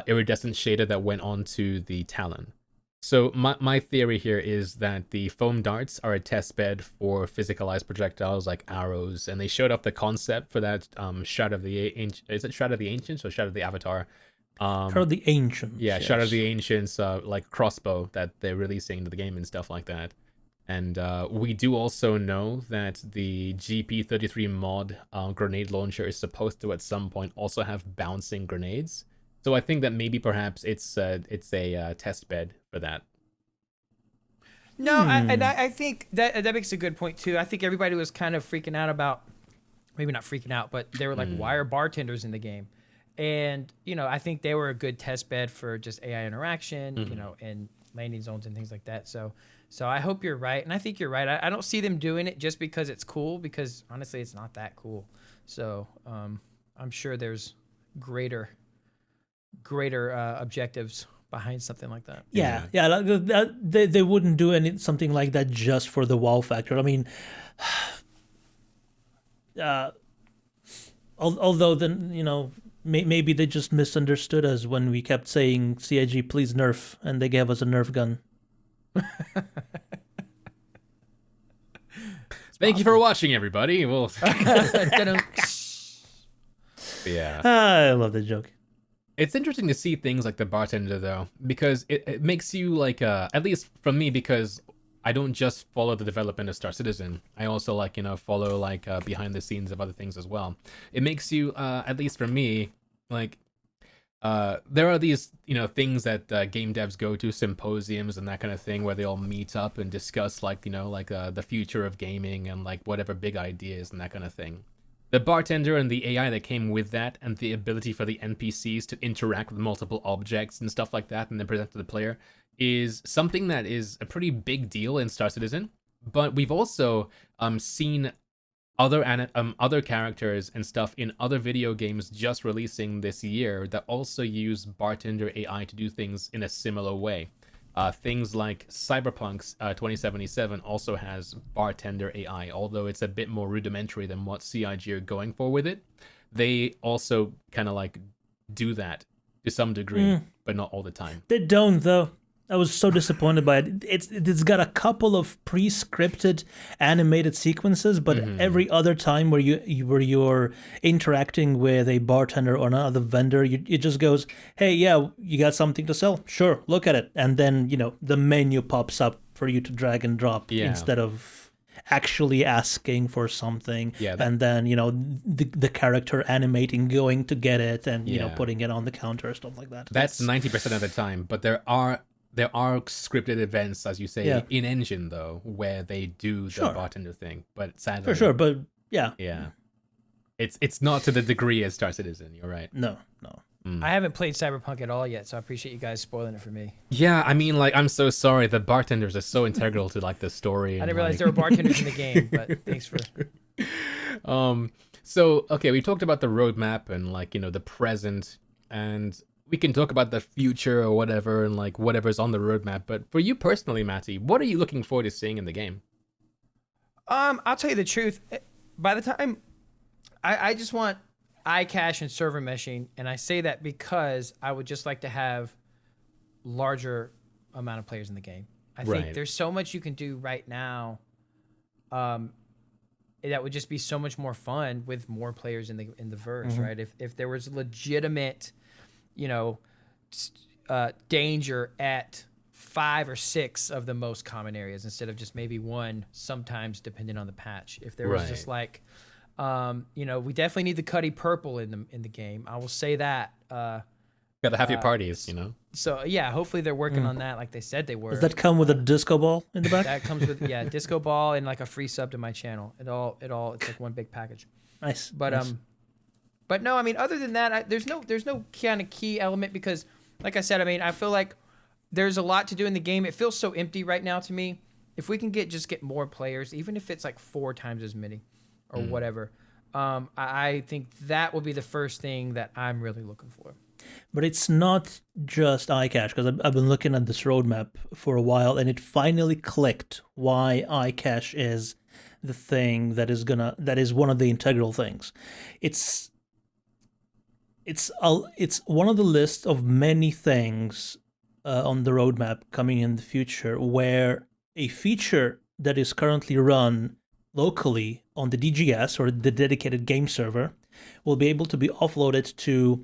iridescent shader that went onto the Talon. So my theory here is that the foam darts are a test bed for physicalized projectiles like arrows, and they showed off the concept for that Shroud of the is it Shroud of the Ancients or Shroud of the Avatar? Shroud of the Ancients. Yeah, yes. Shroud of the Ancients, like crossbow that they're releasing into the game and stuff like that. And we do also know that the GP33 mod grenade launcher is supposed to at some point also have bouncing grenades. So I think that maybe perhaps it's a test bed for that. No, I think that makes a good point too. I think everybody was kind of freaking out about, maybe not freaking out, but they were like, why are bartenders in the game? And, you know, I think they were a good test bed for just AI interaction, you know, and landing zones and things like that. So I hope you're right. And I think you're right. I don't see them doing it just because it's cool, because honestly, it's not that cool. So I'm sure there's greater objectives behind something like that. Yeah. They wouldn't do something like that just for the wow factor. I mean, although then, you know, maybe they just misunderstood us when we kept saying CIG please nerf, and they gave us a nerf gun. Thank you for watching, everybody. Well, yeah. I love the joke. It's interesting to see things like the bartender, though, because it makes you like, at least from me, because I don't just follow the development of Star Citizen. I also follow like behind the scenes of other things as well. It makes you, at least for me, like there are these things that game devs go to, symposiums and that kind of thing, where they all meet up and discuss like the future of gaming and like whatever big ideas and that kind of thing. The bartender and the AI that came with that, and the ability for the NPCs to interact with multiple objects and stuff like that and then present to the player, is something that is a pretty big deal in Star Citizen. But we've also seen other characters and stuff in other video games just releasing this year that also use bartender AI to do things in a similar way. Things like Cyberpunk's 2077 also has bartender AI, although it's a bit more rudimentary than what CIG are going for with it. They also kind of like do that to some degree, but not all the time. They don't, though. I was so disappointed by it. It's got a couple of pre-scripted animated sequences, but every other time where you're interacting with a bartender or another vendor, it just goes, "Hey, yeah, you got something to sell? Sure, look at it." And then the menu pops up for you to drag and drop instead of actually asking for something. Yeah, and then the character animating, going to get it, and putting it on the counter, stuff like that. That's 90% of the time, but there are scripted events, as you say, in engine though, where they do the bartender thing. But sadly, for sure, but yeah, it's not to the degree as Star Citizen. You're right. No. I haven't played Cyberpunk at all yet, so I appreciate you guys spoiling it for me. Yeah, I mean, like, I'm so sorry. The bartenders are so integral to like the story. I didn't realize there were bartenders in the game, but thanks for. So okay, we talked about the roadmap and like the present, and we can talk about the future or whatever, and like whatever's on the roadmap. But for you personally, Matty, what are you looking forward to seeing in the game? I'll tell you the truth. By the time, I just want iCache and server meshing, and I say that because I would just like to have larger amount of players in the game. I think there's so much you can do right now. That would just be so much more fun with more players in the verse, right? If there was legitimate, danger at 5 or 6 of the most common areas instead of just maybe one, sometimes depending on the patch. If there was just like We definitely need the Cuddy purple in the game. I will say that. Gotta have your parties, So yeah, hopefully they're working on that like they said they were. Does that come with a disco ball in the back? That comes with disco ball and like a free sub to my channel. It all it's like one big package. Nice. But nice. but no, I mean other than that, there's no kind of key element because like I said, I mean I feel like there's a lot to do in the game. It feels so empty right now to me. If we can get more players, even if it's like 4 times as many or whatever, I think that will be the first thing that I'm really looking for. But it's not just iCache, because I've been looking at this roadmap for a while, and it finally clicked why iCache is the thing that is one of the integral things. It's one of the list of many things on the roadmap coming in the future where a feature that is currently run locally on the DGS or the dedicated game server will be able to be offloaded to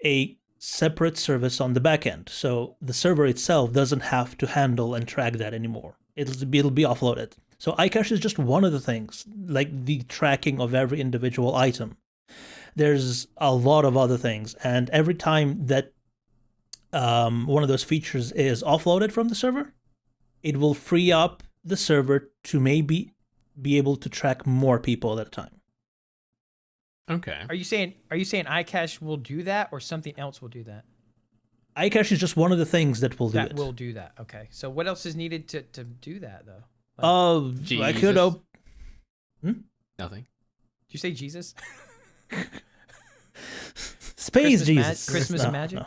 a separate service on the back end. So the server itself doesn't have to handle and track that anymore. It'll be offloaded. So iCache is just one of the things, like the tracking of every individual item. There's a lot of other things, and every time that one of those features is offloaded from the server, it will free up the server to maybe be able to track more people at a time. Okay. Are you saying iCache will do that or something else will do that? iCache is just one of the things that will do it. That will do that. Okay. So what else is needed to do that though? I could Nothing. Did you say Jesus? Space Christmas Jesus. Christmas magic? No.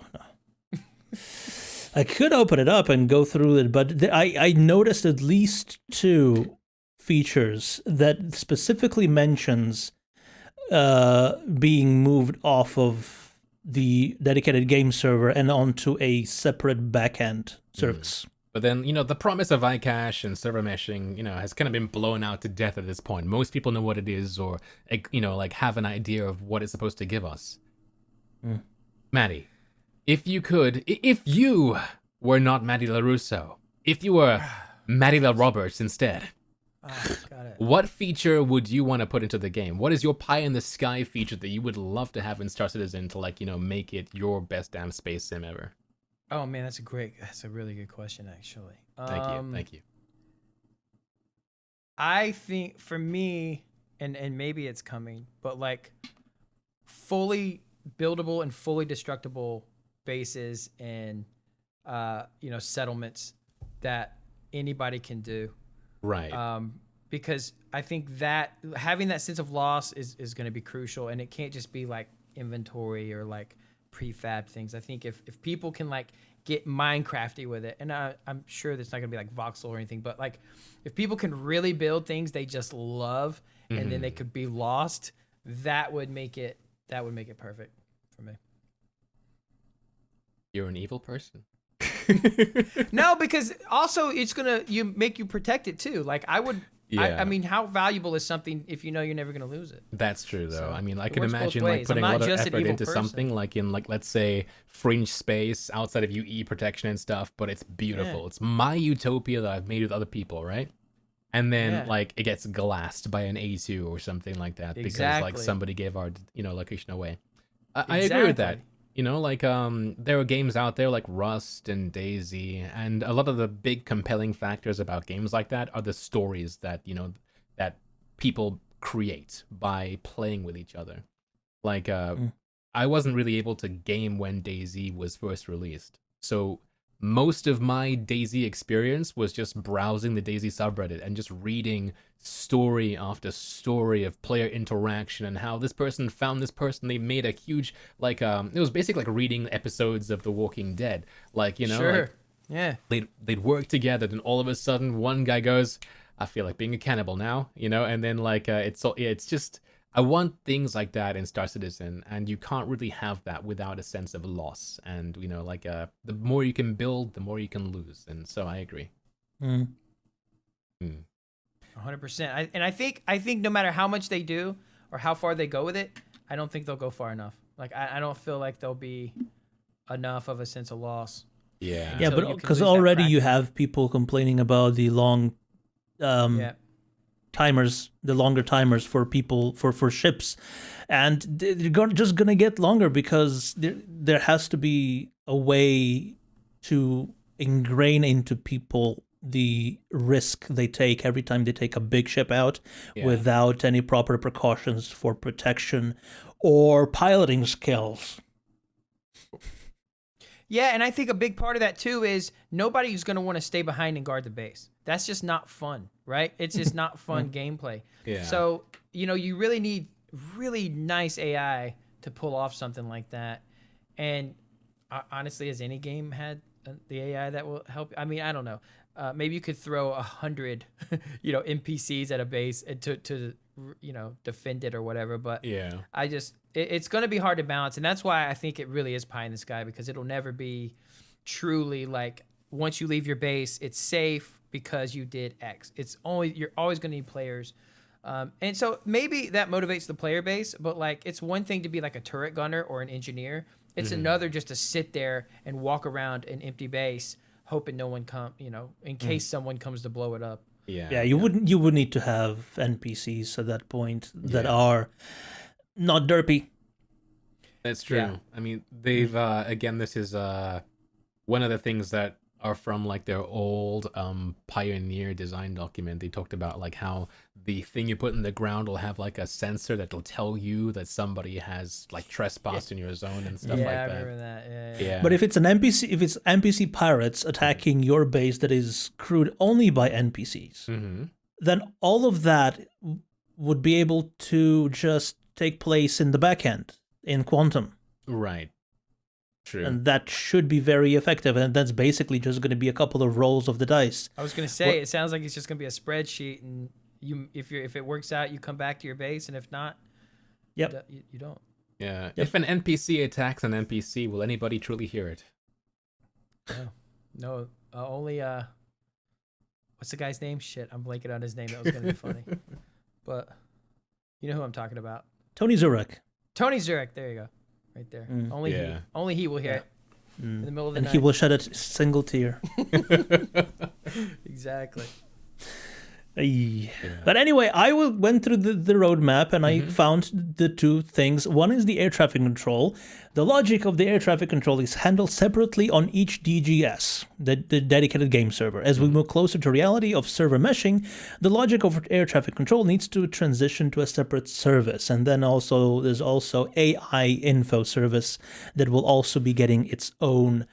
I could open it up and go through it, but I noticed at least 2 features that specifically mentions being moved off of the dedicated game server and onto a separate backend service. But then, the promise of iCache and server meshing, has kind of been blown out to death at this point. Most people know what it is or, have an idea of what it's supposed to give us. Matty, if you were not Matty Larusso, if you were Matty LaRoberts instead, Got it. what feature would you want to put into the game? What is your pie in the sky feature that you would love to have in Star Citizen to make it your best damn space sim ever? Oh man, that's a really good question actually. Thank you. I think for me, and maybe it's coming, but like fully buildable and fully destructible bases and settlements that anybody can do. Right. Because I think that having that sense of loss is going to be crucial, and it can't just be like inventory or like prefab things. I think if people can like get Minecrafty with it, and I'm sure that's not going to be like voxel or anything, but like if people can really build things they just love and then they could be lost, that would make it perfect for me. You're an evil person. No, because also it's gonna make you protect it too. Like I would, Yeah. I mean, how valuable is something if you know you're never gonna lose it? That's true, though. So, I mean, I it can works both imagine ways. putting a I'm lot not of just an effort evil into person. something like in let's say fringe space outside of UE protection and stuff, but it's beautiful. Yeah. It's my utopia that I've made with other people, right? And then it gets glassed by an A2 or something like that because Exactly. somebody gave our location away. I agree with that. There are games out there like Rust and DayZ, and a lot of the big compelling factors about games like that are the stories that that people create by playing with each other. Like I wasn't really able to game when DayZ was first released, so most of my DayZ experience was just browsing the DayZ subreddit and just reading story after story of player interaction and how this person found this person. They made a huge it was basically like reading episodes of The Walking Dead. Sure. Yeah. They'd work together, then all of a sudden one guy goes, I feel like being a cannibal now, and then it's just I want things like that in Star Citizen, and you can't really have that without a sense of loss. And the more you can build, the more you can lose. And so I agree. 100%. I think no matter how much they do or how far they go with it, I don't think they'll go far enough. Like I don't feel like there'll be enough of a sense of loss. Yeah. Yeah, Until you but can because lose that already you practice. have people complaining about the long Yeah. timers, the longer timers for people for ships, and they're just gonna get longer because there has to be a way to ingrain into people the risk they take every time they take a big ship out without any proper precautions for protection or piloting skills. Yeah, and I think a big part of that too is nobody's going to want to stay behind and guard the base. That's just not fun, right? It's just not fun gameplay. Yeah. So, you really need really nice AI to pull off something like that. And honestly, has any game had the AI that will help? I mean, I don't know. Maybe you could throw 100, NPCs at a base and to defend it or whatever. But it's going to be hard to balance. And that's why I think it really is pie in the sky, because it'll never be truly like once you leave your base, it's safe because you did X. You're always going to need players. And so maybe that motivates the player base, but like it's one thing to be like a turret gunner or an engineer. It's another just to sit there and walk around an empty base, hoping no one in case someone comes to blow it up. Yeah, you would need to have NPCs at that point that are not derpy. That's true. Yeah. I mean, they've again, this is one of the things that are from like their old Pioneer design document. They talked about like how the thing you put in the ground will have like a sensor that will tell you that somebody has like trespassed in your zone and stuff like that. Yeah, I remember that. Yeah. But if it's NPC pirates attacking your base that is crewed only by NPCs, then all of that would be able to just take place in the back end in Quantum. Right. True. And that should be very effective, and that's basically just going to be a couple of rolls of the dice. I was going to say, it sounds like it's just going to be a spreadsheet, and if it works out, you come back to your base, and if not, you don't. Yeah. Yep. If an NPC attacks an NPC, will anybody truly hear it? No. Only what's the guy's name? Shit, I'm blanking on his name. That was going to be funny. But you know who I'm talking about? Tony Zurek. Tony Zurek. There you go. Right there. Only he will hear it in the middle of the night. And he will shed a single tear. Exactly. But anyway, I went through the roadmap and I found the two things. One is the air traffic control. The logic of the air traffic control is handled separately on each DGS, the dedicated game server. As we move closer to reality of server meshing, the logic of air traffic control needs to transition to a separate service. And then there's also AI info service that will also be getting its own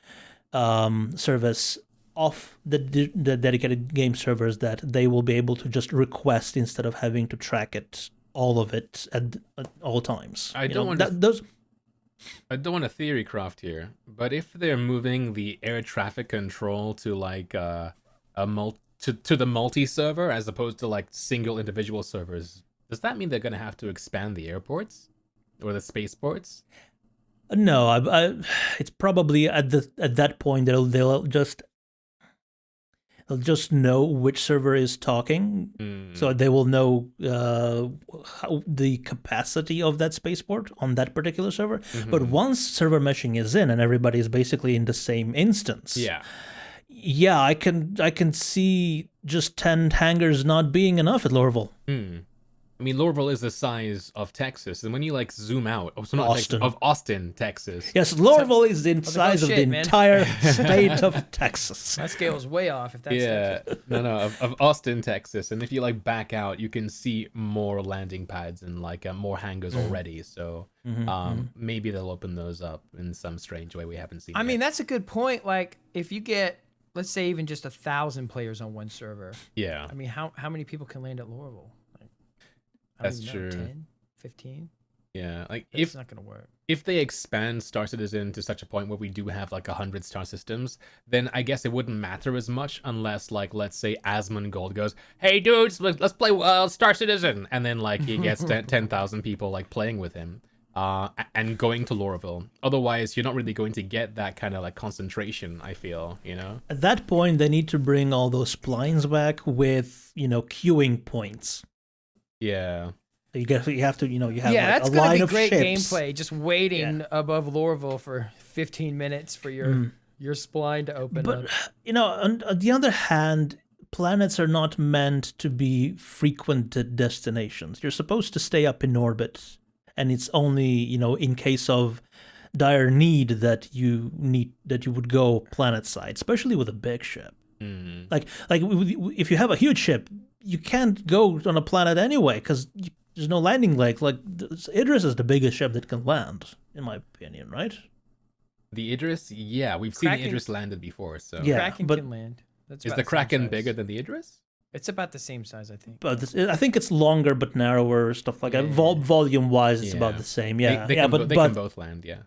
service off the dedicated game servers that they will be able to just request instead of having to track all of it at all times. I don't want to theory craft here, but if they're moving the air traffic control to like to the multi-server as opposed to like single individual servers, does that mean they're going to have to expand the airports or the spaceports? No, it's probably at that point they'll just know which server is talking, so they will know the capacity of that spaceport on that particular server. But once server meshing is in and everybody is basically in the same instance, I can see just 10 hangars not being enough at Lorville. I mean, Lorville is the size of Texas, and when you like zoom out, of Austin, Texas. Yes, Lorville is the size of the entire state of Texas. That scale is way off. If that's Texas. of Austin, Texas, and if you like back out, you can see more landing pads and like more hangars already. So maybe they'll open those up in some strange way we haven't seen. I mean, that's a good point. Like, if you get, let's say, even just 1,000 players on one server. Yeah. I mean, how many people can land at Lorville? That's true. 10, 15? Yeah, like it's not gonna work. If they expand Star Citizen to such a point where we do have like 100 star systems, then I guess it wouldn't matter as much unless like let's say Asmongold goes, "Hey dudes, let's play Star Citizen," and then like he gets 10,000 people like playing with him, and going to Lorville. Otherwise, you're not really going to get that kind of like concentration. I feel, At that point, they need to bring all those splines back with queuing points. Yeah. You have to, that's a line of great ships. Gameplay, just waiting above Lorville for 15 minutes for your spline to open up. But, on the other hand, planets are not meant to be frequented destinations. You're supposed to stay up in orbit, and it's only, in case of dire need that you would go planet side, especially with a big ship. Mm. Like if you have a huge ship, you can't go on a planet anyway because there's no landing leg. Like Idris is the biggest ship that can land, in my opinion, right? The Idris, yeah, we've seen the Idris landed before. So yeah, Kraken can land. Is the Kraken bigger than the Idris? It's about the same size, I think. But I think it's longer but narrower, stuff like that. Volume-wise, it's about the same. Yeah, they can both land. Yeah.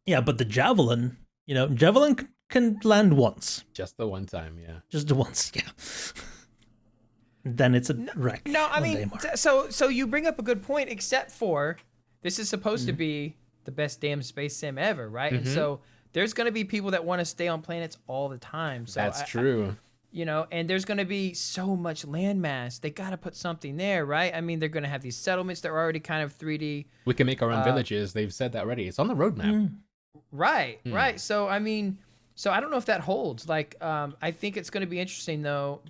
Yeah, but the Javelin, Javelin can land once. Just the one time, yeah. Just the once, yeah. Then it's a wreck. No, I mean, so you bring up a good point, except for this is supposed to be the best damn space sim ever, right? And so there's going to be people that want to stay on planets all the time. So that's true. And there's going to be so much landmass. They got to put something there, right? I mean, they're going to have these settlements that are already kind of 3D. We can make our own villages. They've said that already. It's on the roadmap. Right. So, I mean, I don't know if that holds. Like, I think it's going to be interesting, though.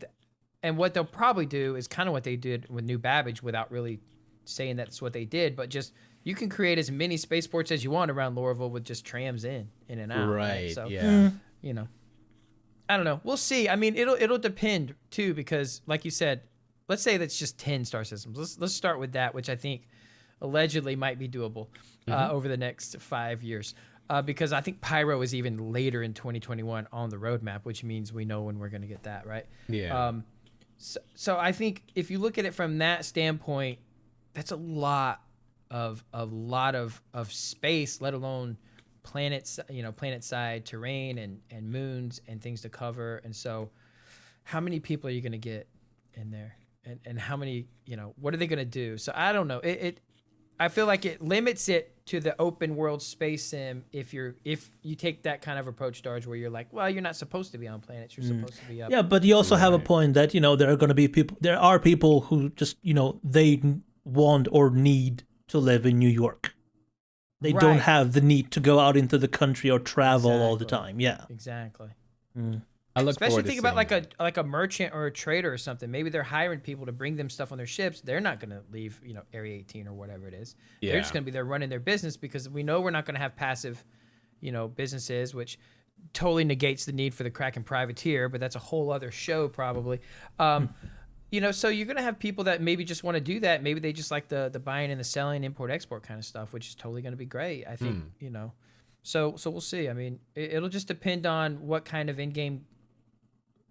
And what they'll probably do is kind of what they did with New Babbage without really saying that's what they did. But just you can create as many spaceports as you want around Lorville with just trams in and out. Right. So, yeah. I don't know. We'll see. I mean, it'll depend too, because like you said, let's say that's just 10 star systems. Let's start with that, which I think allegedly might be doable over the next 5 years. Because I think Pyro is even later in 2021 on the roadmap, which means we know when we're going to get that, right? Yeah. So I think if you look at it from that standpoint, that's a lot of space, let alone planets, planet side terrain and moons and things to cover. And so how many people are you going to get in there? And how many, what are they going to do? So I don't know. I feel like it limits it to the open world space sim if you take that kind of approach, Darj, where you're like, well, you're not supposed to be on planets, you're supposed to be up. Yeah, but you also have a point that, there are people who just, they want or need to live in New York. They don't have the need to go out into the country or travel all the time. Yeah. Exactly. Especially think about like a merchant or a trader or something. Maybe they're hiring people to bring them stuff on their ships. They're not going to leave, Area 18 or whatever it is. Yeah. They're just going to be there running their business because we know we're not going to have passive, businesses, which totally negates the need for the Kraken privateer, but that's a whole other show probably. So you're going to have people that maybe just want to do that. Maybe they just like the buying and the selling, import, export kind of stuff, which is totally going to be great. I think, so we'll see. I mean, it'll just depend on what kind of in-game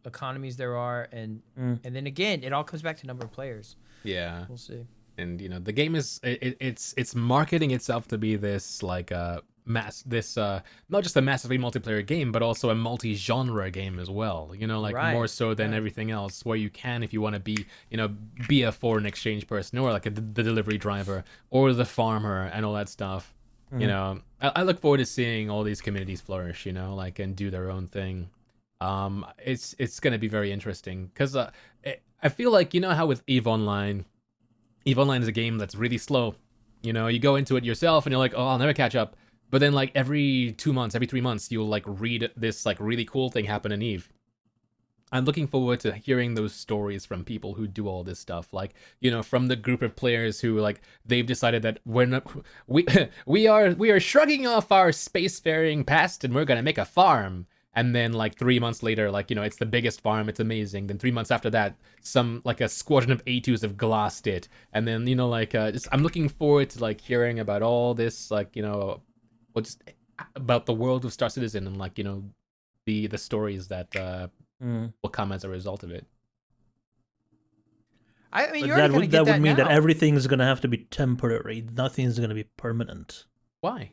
economies there are. And then again, it all comes back to number of players. Yeah. We'll see. And, the game is, it's marketing itself to be this like not just a massively multiplayer game, but also a multi-genre game as well, more so than everything else, where you can, if you want to be a foreign exchange person or like the delivery driver or the farmer and all that stuff. I look forward to seeing all these communities flourish, and do their own thing. It's going to be very interesting because I feel like, how with EVE Online is a game that's really slow. You go into it yourself and you're like, oh, I'll never catch up. But then like every 2 months, every 3 months, you'll like read this like really cool thing happen in EVE. I'm looking forward to hearing those stories from people who do all this stuff. Like, from the group of players who like, they've decided that we are shrugging off our spacefaring past and we're going to make a farm. And then like 3 months later, like, it's the biggest farm. It's amazing. Then 3 months after that, a squadron of A2s have glassed it. And then, I'm looking forward to like hearing about all this, like, just about the world of Star Citizen and like, the stories that will come as a result of it. I mean, that would mean that everything is going to have to be temporary. Nothing is going to be permanent. Why?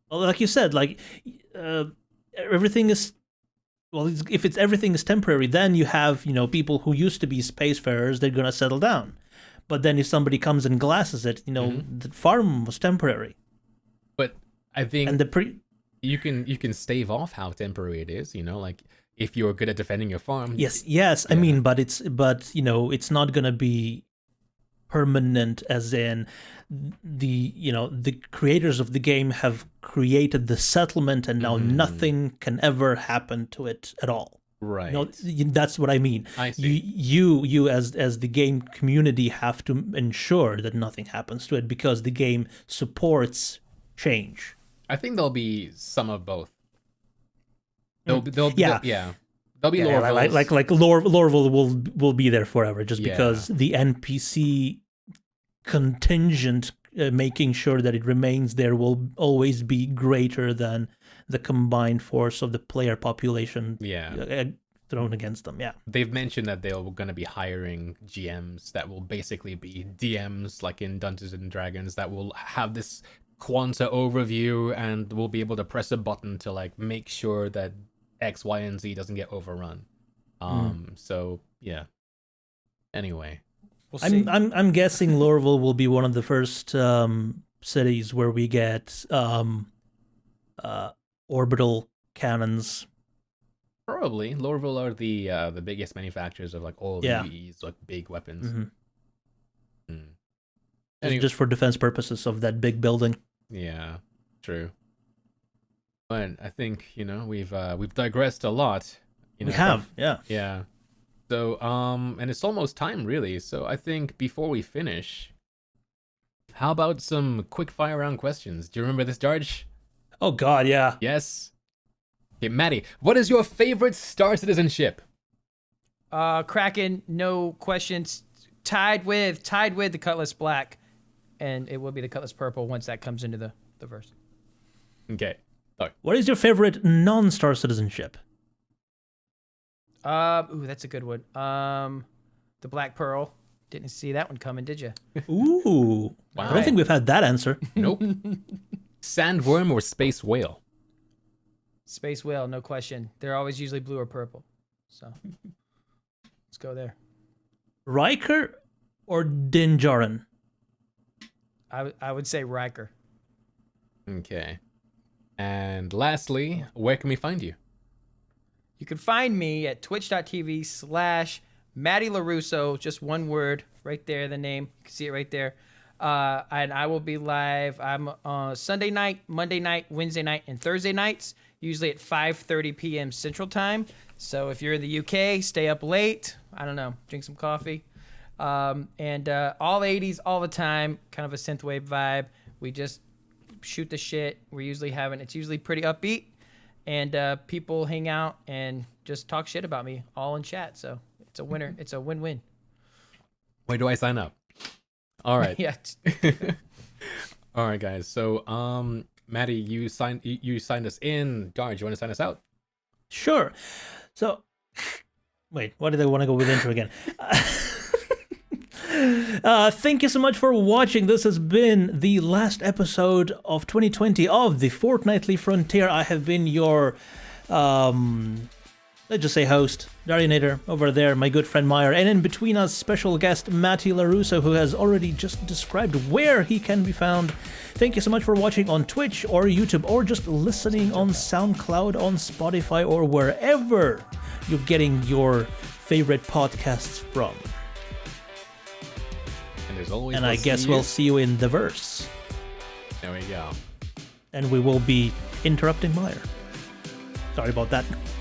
Well, like you said, like everything is. Well, if everything is temporary, then you have people who used to be spacefarers. They're going to settle down, but then if somebody comes and glasses it, the farm was temporary. But I think and you can stave off how temporary it is. Like if you're good at defending your farm. Yes. Yeah. I mean, but it's not gonna be permanent, as in the creators of the game have created the settlement, and now nothing can ever happen to it at all. Right. No, that's what I mean. I see. You as the game community have to ensure that nothing happens to it because the game supports change. I think there'll be some of both. Yeah. There'll be Yeah, Lorville's. like Lorville will be there forever just Yeah. because the NPC contingent making sure that it remains there will always be greater than the combined force of the player population thrown against them. Yeah. They've mentioned that they're going to be hiring GMs that will basically be DMs, like in Dungeons and Dragons, that will have this Quanta overview and will be able to press a button to like make sure that X, Y, and Z doesn't get overrun. So yeah. Anyway, We'll see. I'm guessing Lorville will be one of the first cities where we get orbital cannons. probably Lorville are the biggest manufacturers of like all these like big weapons. Mm-hmm. Anyway, Just for defense purposes of that big building. yeah, true. But I think we've digressed a lot. We have, yeah. Yeah. So and it's almost time really. So I think before we finish, how about some quick fire round questions? Do you remember this, Darj? Oh God, yeah. Yes. Okay, Matty, what is your favorite Star Citizen ship? Kraken, no questions. Tied with the Cutlass Black, and it will be the Cutlass Purple once that comes into the verse. Okay. Sorry. What is your favorite non-Star Citizen ship? That's a good one. The Black Pearl. Didn't see that one coming, did you? Ooh. Wow. I don't think we've had that answer. Nope. Sandworm or Space Whale? Space Whale, no question. They're always usually blue or purple. So let's go there. Riker or Din Djarin? I would say Riker. Okay. And lastly, where can we find you? You can find me at twitch.tv/Matty Larusso, just one word right there, the name. You can see it right there. And I will be live. I'm Sunday night, Monday night, Wednesday night, and Thursday nights, usually at 5:30 p.m. Central Time. So if you're in the UK, stay up late. I don't know, drink some coffee. And all 80s all the time, kind of a synthwave vibe. We just shoot the shit. It's usually pretty upbeat. And people hang out and just talk shit about me all in chat. So it's a winner. It's a win-win. Where do I sign up? All right. Yeah. All right, guys. So, Matty, you signed us in. Darj, you want to sign us out? Sure. So, wait, why did I want to go with intro again? Thank you so much for watching. This has been the last episode of 2020 of the Fortnightly Frontier. I have been your, let's just say host, Darjanator, over there, my good friend Myre, and in between us, special guest Matty Larusso, who has already just described where he can be found. Thank you so much for watching on Twitch or YouTube or just listening on SoundCloud, on Spotify, or wherever you're getting your favorite podcasts from. And as always, And I guess we'll see you in the verse. There we go. And we will be interrupting Myre. Sorry about that.